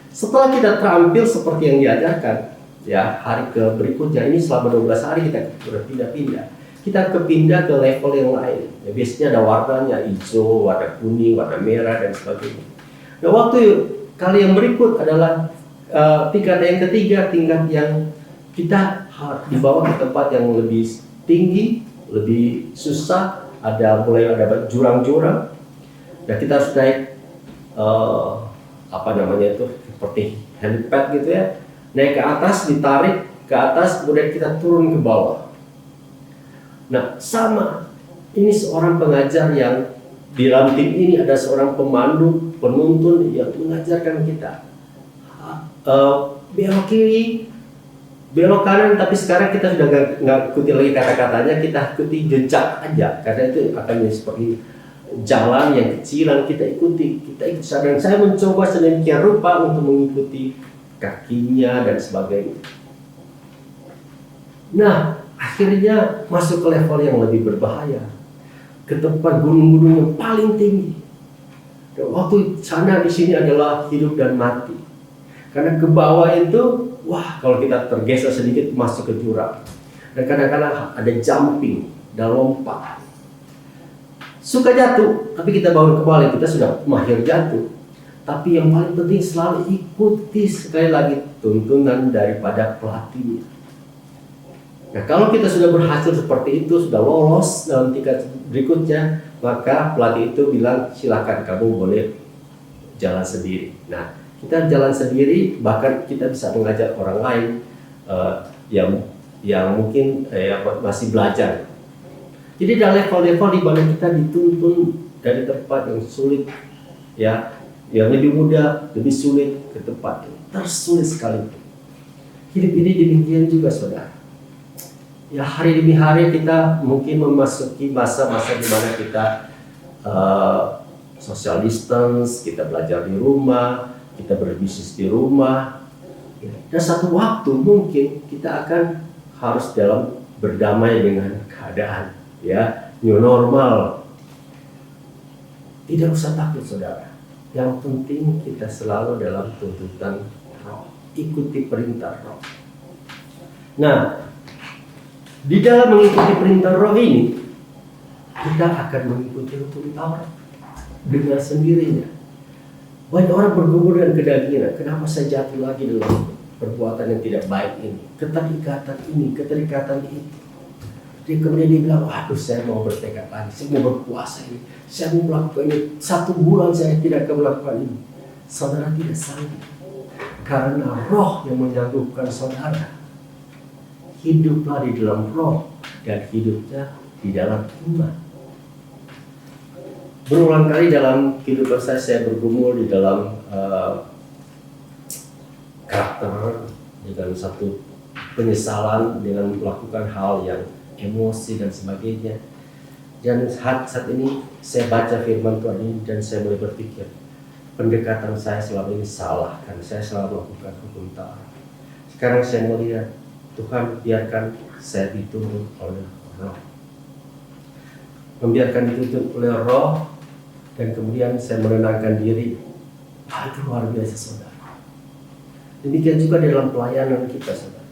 Setelah kita terampil seperti yang diajarkan, ya hari berikutnya ini selama 12 hari kita berpindah-pindah. Kita kepindah ke level yang lain. Ya, biasanya ada warnanya, hijau, warna kuning, warna merah, dan sebagainya. Nah, waktu kali yang berikut adalah tingkat yang ketiga, tingkat yang kita dibawa ke tempat yang lebih tinggi, lebih susah, mulai ada jurang-jurang. Dan kita harus naik seperti helipad gitu ya. Naik ke atas, ditarik ke atas, kemudian kita turun ke bawah. Nah, sama. Ini seorang pengajar yang di dalam tim ini ada seorang pemandu, penuntun yang mengajarkan kita. Belok kiri, belok kanan, tapi sekarang kita sudah nggak ikuti lagi kata-katanya, kita ikuti jejak aja. Karena itu akan seperti jalan yang kecil yang kita ikuti. Dan saya mencoba sedemikian rupa untuk mengikuti kakinya dan sebagainya. Nah, akhirnya masuk ke level yang lebih berbahaya, ke tempat gunung-gunung yang paling tinggi. Dan waktu sana di sini adalah hidup dan mati. Karena ke bawah itu, kalau kita tergeser sedikit masuk ke jurang. Dan kadang-kadang ada jumping dan lompat. Suka jatuh, tapi kita bangun kembali, kita sudah mahir jatuh. Tapi yang paling penting selalu ikuti sekali lagi tuntunan daripada pelatihnya. Nah, kalau kita sudah berhasil seperti itu, sudah lolos dalam tingkat berikutnya, maka pelatih itu bilang, silakan kamu boleh jalan sendiri. Nah, kita jalan sendiri, bahkan kita bisa mengajar orang lain yang mungkin masih belajar. Jadi ada level-level di mana kita dituntun dari tempat yang sulit, ya, yang lebih mudah, lebih sulit ke tempat yang tersulit sekali. Hidup ini demikian juga, saudara. Ya, hari demi hari kita mungkin memasuki masa-masa di mana kita social distance, kita belajar di rumah, kita berbisnis di rumah. Dan satu waktu mungkin kita akan harus berdamai dengan keadaan, ya, new normal. Tidak usah takut, saudara. Yang penting kita selalu dalam tuntutan Roh, ikuti perintah Roh. Nah, di dalam mengikuti perintah Roh ini, kita akan mengikuti hukum Taurat dengan sendirinya. Banyak orang bergumul dengan kedagingan. Kenapa saya jatuh lagi dalam perbuatan yang tidak baik ini? Keterikatan ini, keterikatan itu. Dia kemudian dia bilang, waduh, saya mau bertekad lagi, saya mau berpuasa ini, saya mau melakukan ini. 1 bulan saya tidak akan melakukan ini. Saudara tidak sanggup. Karena Roh yang menyangguhkan saudara. Hiduplah di dalam Roh dan hidupnya di dalam iman. Berulang kali dalam kehidupan saya bergumul di dalam karakter dengan satu penyesalan dengan melakukan hal yang emosi dan sebagainya. Dan saat ini saya baca firman Tuhan ini dan saya mulai berpikir, pendekatan saya selama ini salah karena saya selalu melakukan hukum Taurat. Sekarang saya melihat Tuhan biarkan saya dituntun oleh Roh, membiarkan dituntun oleh Roh, dan kemudian saya menenangkan diri. Itu luar biasa, saudara. Demikian juga dalam pelayanan kita, saudara.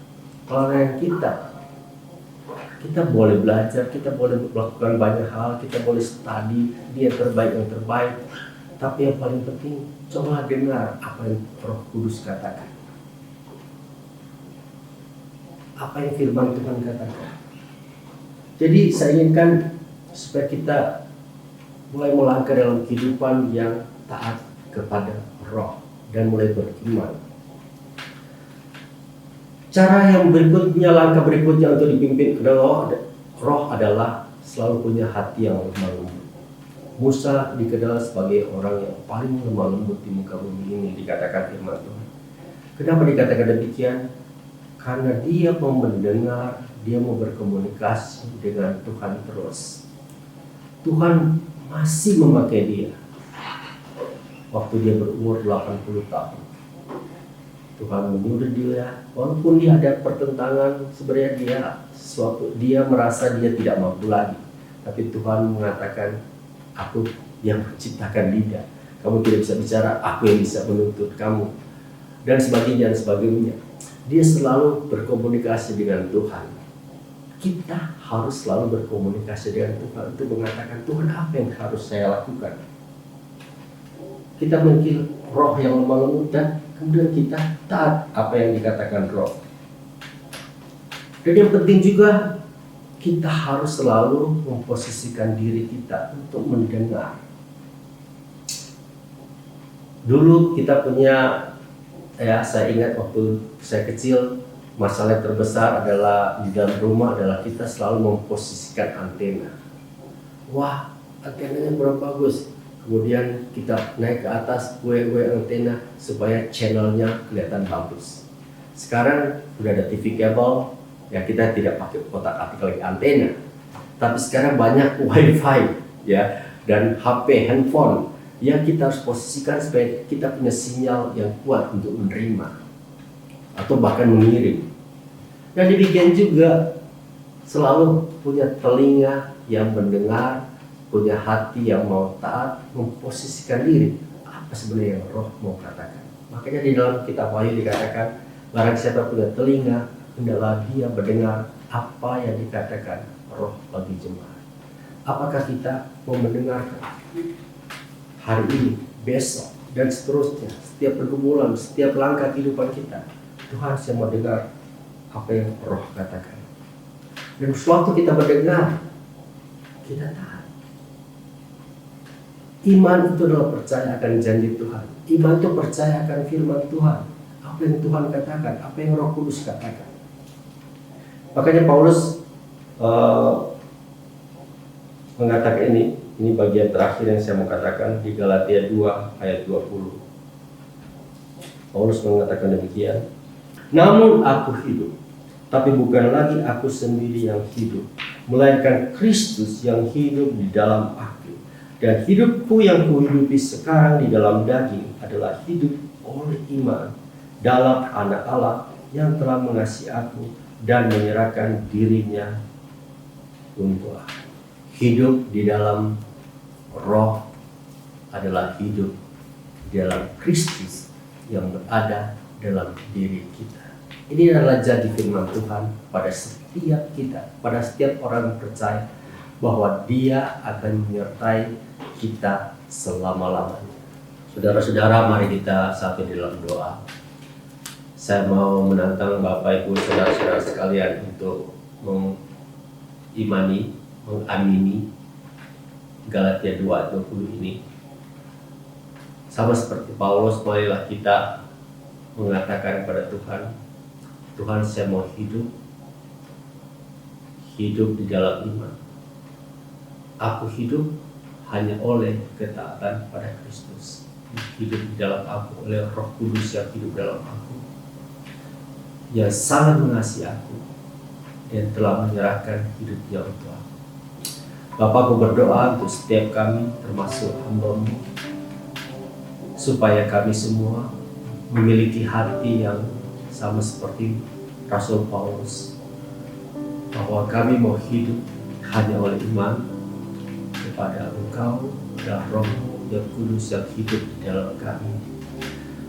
Pelayanan kita boleh belajar, kita boleh melakukan banyak hal, kita boleh study dia yang terbaik. Tapi yang paling penting, coba dengar apa yang Roh Kudus katakan. Apa yang firman Tuhan katakan. Jadi saya inginkan supaya kita mulai melangkah dalam kehidupan yang taat kepada Roh dan mulai beriman. Cara yang berikutnya, langkah berikutnya untuk dipimpin oleh Roh adalah selalu punya hati yang lemah lembut. Musa dikenal sebagai orang yang paling lemah lembut di muka bumi ini, dikatakan firman Tuhan. Kenapa dikatakan demikian? Karena dia mau mendengar, dia mau berkomunikasi dengan Tuhan terus. Tuhan masih memakai dia. Waktu dia berumur 80 tahun. Tuhan menyuruh dia, walaupun dia ada pertentangan, sebenarnya dia merasa dia tidak mampu lagi. Tapi Tuhan mengatakan, aku yang menciptakan lidah. Kamu tidak bisa bicara, aku yang bisa menuntut kamu. Dan sebagainya, dan sebagainya. Dia selalu berkomunikasi dengan Tuhan. Kita harus selalu berkomunikasi dengan Tuhan untuk mengatakan, Tuhan, apa yang harus saya lakukan? Kita memiliki roh yang lemah lembut dan kemudian kita taat apa yang dikatakan roh. Dan yang penting juga, kita harus selalu memposisikan diri kita untuk mendengar. Dulu kita punya, saya ingat waktu saya kecil, masalah terbesar adalah di dalam rumah adalah kita selalu memposisikan antena. Wah, antenanya kurang bagus. Kemudian kita naik ke atas antena supaya channelnya kelihatan bagus. Sekarang sudah ada TV kabel, ya kita tidak pakai kotak atik lagi antena. Tapi sekarang banyak wifi, ya, dan HP, handphone, yang kita harus posisikan supaya kita punya sinyal yang kuat untuk menerima atau bahkan mengirim. Dan demikian juga selalu punya telinga yang mendengar, punya hati yang mau taat, memposisikan diri. Apa sebenarnya yang roh mau katakan? Makanya di dalam kitab Wahyu dikatakan, barang siapa punya telinga, hendaklah dia mendengar apa yang dikatakan roh bagi jemaat. Apakah kita mau mendengarkan hari ini, besok, dan seterusnya, setiap pergumulan, setiap langkah kehidupan kita? Tuhan, saya mau dengar apa yang roh katakan. Dan sewaktu kita mendengar, kita taat. Iman itu adalah percaya akan janji Tuhan. Iman itu percaya akan firman Tuhan. Apa yang Tuhan katakan, apa yang Roh Kudus katakan. Makanya Paulus mengatakan ini bagian terakhir yang saya mau katakan di Galatia 2 ayat 20. Paulus mengatakan demikian. Namun aku hidup, tapi bukan lagi aku sendiri yang hidup, melainkan Kristus yang hidup di dalam aku. Dan hidupku yang kuhidupi sekarang di dalam daging adalah hidup oleh iman dalam Anak Allah yang telah mengasihi aku dan menyerahkan dirinya untuk aku. Hidup di dalam roh adalah hidup di dalam Kristus yang berada dalam diri kita. Ini adalah janji firman Tuhan pada setiap kita, pada setiap orang yang percaya bahwa Dia akan menyertai kita selama-lamanya. Saudara-saudara, mari kita satu di dalam doa. Saya mau menantang Bapak Ibu saudara-saudara sekalian untuk mengamini Galatia 2:20 ini. Sama seperti Paulus, marilah kita mengatakan kepada Tuhan, Tuhan, saya mau hidup di dalam iman. Aku hidup hanya oleh ketaatan pada Kristus. Hidup di dalam aku oleh Roh Kudus yang hidup dalam aku, yang sangat mengasihi aku dan telah menyerahkan hidupnya untuk aku. Bapa, aku berdoa untuk setiap kami, termasuk hamba-Mu, supaya kami semua memiliki hati yang sama seperti Rasul Paulus, bahwa kami mau hidup hanya oleh iman kepada Engkau dan Roh yang Kudus yang hidup di dalam kami.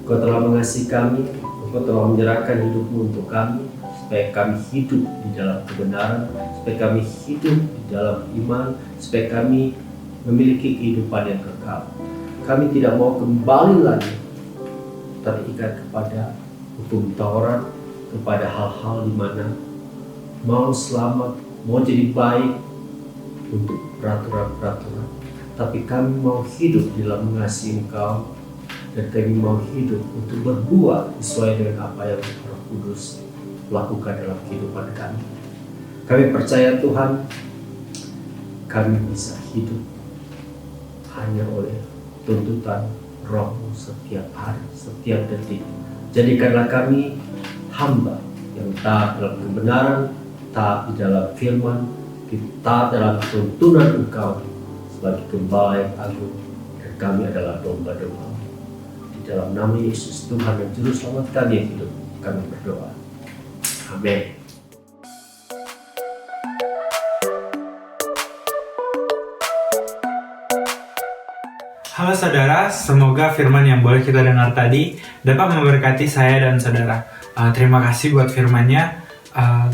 Engkau telah mengasihi kami, Engkau telah menyerahkan hidup-Mu untuk kami, supaya kami hidup di dalam kebenaran, supaya kami hidup di dalam iman, supaya kami memiliki kehidupan yang kekal. Kami tidak mau kembali lagi terikat kepada hukum Taurat, kepada hal-hal di mana mau selamat, mau jadi baik untuk peraturan-peraturan, tapi kami mau hidup dalam mengasihi Engkau, dan kami mau hidup untuk berbuat sesuai dengan apa yang Roh Kudus lakukan dalam kehidupan kami. Kami percaya Tuhan, kami bisa hidup hanya oleh tuntutan Roh-Mu setiap hari, setiap detik. Jadikanlah kami hamba yang taat dalam kebenaran, taat di dalam firman, taat dalam tuntunan Engkau sebagai Gembala yang agung, dan kami adalah domba-domba. Di dalam nama Yesus Tuhan dan Juru Selamat kami yang hidup, kami berdoa. Amin. Halo saudara, semoga firman yang boleh kita dengar tadi dapat memberkati saya dan saudara. Terima kasih buat firmannya.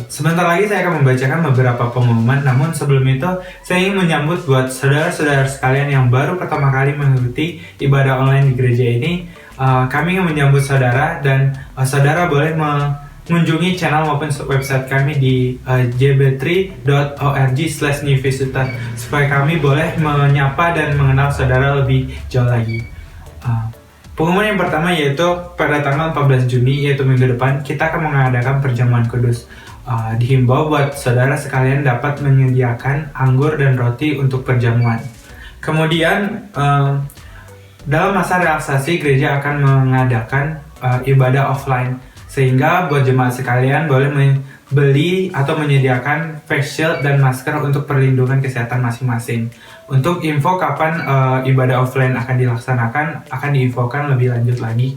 Sebentar lagi saya akan membacakan beberapa pengumuman, namun sebelum itu saya ingin menyambut buat saudara-saudara sekalian yang baru pertama kali mengikuti ibadah online di gereja ini. Kami ingin menyambut saudara dan saudara boleh mengunjungi channel maupun website kami di jb3.org/newvisitor supaya kami boleh menyapa dan mengenal saudara lebih jauh lagi. Pengumuman yang pertama yaitu pada tanggal 14 Juni yaitu minggu depan kita akan mengadakan perjamuan kudus. Dihimbau buat saudara sekalian dapat menyediakan anggur dan roti untuk perjamuan. Kemudian dalam masa relaksasi gereja akan mengadakan ibadah offline, sehingga buat jemaat sekalian boleh membeli atau menyediakan face shield dan masker untuk perlindungan kesehatan masing-masing. Untuk info kapan ibadah offline akan dilaksanakan akan diinfokan lebih lanjut lagi.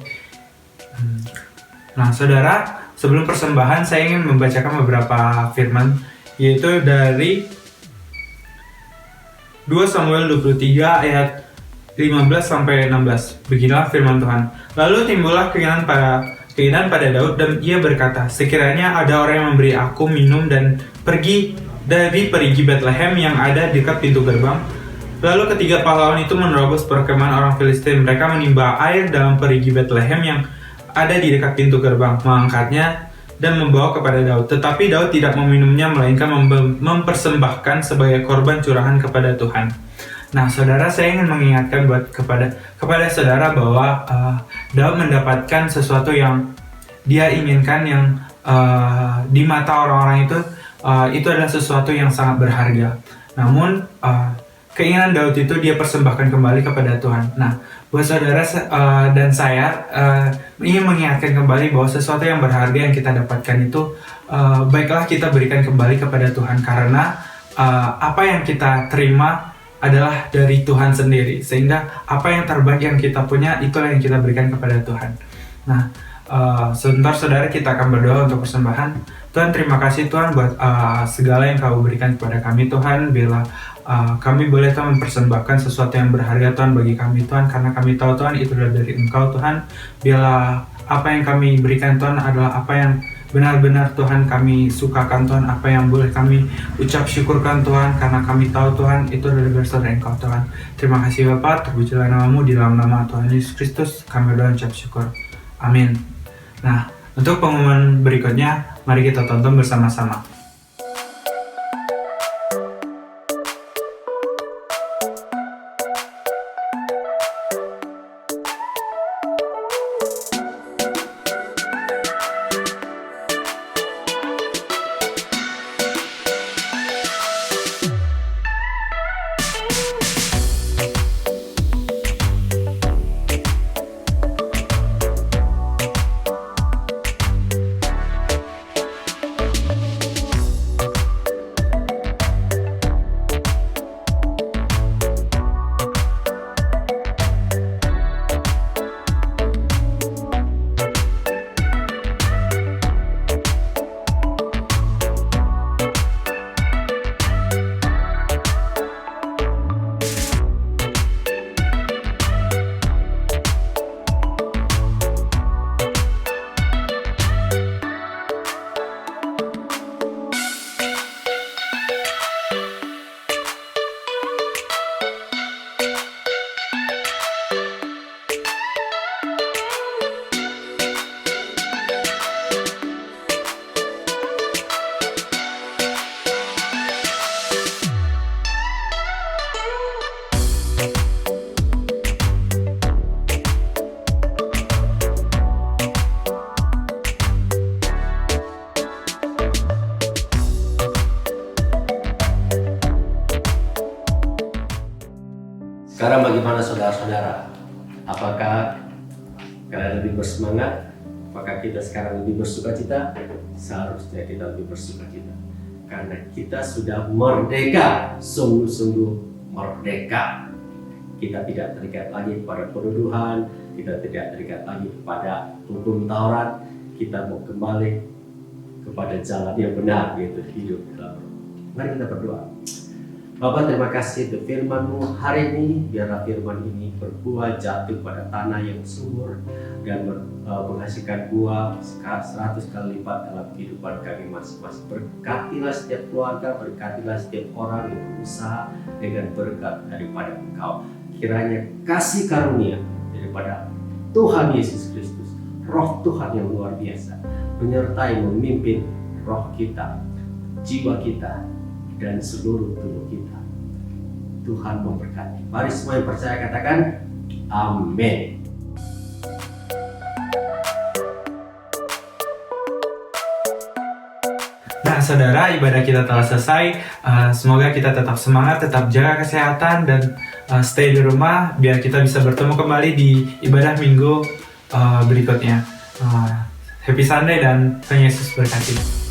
Nah saudara, sebelum persembahan saya ingin membacakan beberapa firman, yaitu dari 2 Samuel 23 ayat 15-16. Beginilah firman Tuhan. Lalu timbullah keinginan pada Daud dan ia berkata, sekiranya ada orang yang memberi aku minum dan pergi dari perigi Bethlehem yang ada dekat pintu gerbang. Lalu ketiga pahlawan itu menerobos perkemahan orang Filistin. Mereka menimba air dalam perigi Bethlehem yang ada di dekat pintu gerbang, mengangkatnya dan membawa kepada Daud. Tetapi Daud tidak meminumnya, melainkan mempersembahkan sebagai korban curahan kepada Tuhan. Nah, saudara, saya ingin mengingatkan kepada saudara bahwa Daud mendapatkan sesuatu yang dia inginkan, yang di mata orang-orang itu adalah sesuatu yang sangat berharga. Namun keinginan Daud itu dia persembahkan kembali kepada Tuhan. Nah, buat saudara dan saya ingin mengingatkan kembali bahwa sesuatu yang berharga yang kita dapatkan itu baiklah kita berikan kembali kepada Tuhan, karena apa yang kita terima adalah dari Tuhan sendiri, sehingga apa yang terbaik yang kita punya itulah yang kita berikan kepada Tuhan. Nah, sebentar saudara, kita akan berdoa untuk persembahan. Tuhan, terima kasih Tuhan buat segala yang Kau berikan kepada kami Tuhan. Bila kami boleh Tuhan mempersembahkan sesuatu yang berharga Tuhan bagi kami Tuhan, karena kami tahu Tuhan itu adalah dari Engkau Tuhan. Bila apa yang kami berikan Tuhan adalah apa yang benar-benar Tuhan kami sukakan Tuhan, apa yang boleh kami ucap syukurkan Tuhan, karena kami tahu Tuhan itu adalah berasal dari Engkau Tuhan. Terima kasih Bapa, terpujilah nama-Mu, di dalam nama Tuhan Yesus Kristus kami berdoa ucap syukur. Amin. Nah, untuk pengumuman berikutnya mari kita tonton bersama-sama. Sekarang bagaimana saudara-saudara? Apakah kalian lebih bersemangat? Apakah kita sekarang lebih bersukacita? Seharusnya kita lebih bersukacita. Karena kita sudah merdeka, sungguh-sungguh merdeka. Kita tidak terikat lagi kepada penuduhan, kita tidak terikat lagi kepada hukum Taurat. Kita mau kembali kepada jalan yang benar, yaitu hidup dalam Roh. Mari kita berdoa. Bapa, terima kasih untuk firman-Mu hari ini. Biarlah firman ini berbuah jatuh pada tanah yang subur dan menghasilkan buah 100 kali lipat dalam kehidupan kami masing-masing. Berkatilah setiap keluarga, berkatilah setiap orang yang berusaha dengan berkat daripada Engkau. Kiranya kasih karunia daripada Tuhan Yesus Kristus, Roh Tuhan yang luar biasa, menyertai, memimpin roh kita, jiwa kita, dan seluruh tubuh kita. Tuhan memberkati. Mari semua yang percaya katakan amin. Nah saudara, ibadah kita telah selesai. Semoga kita tetap semangat, tetap jaga kesehatan, dan stay di rumah biar kita bisa bertemu kembali di ibadah minggu berikutnya. Happy Sunday dan Tuhan Yesus berkati.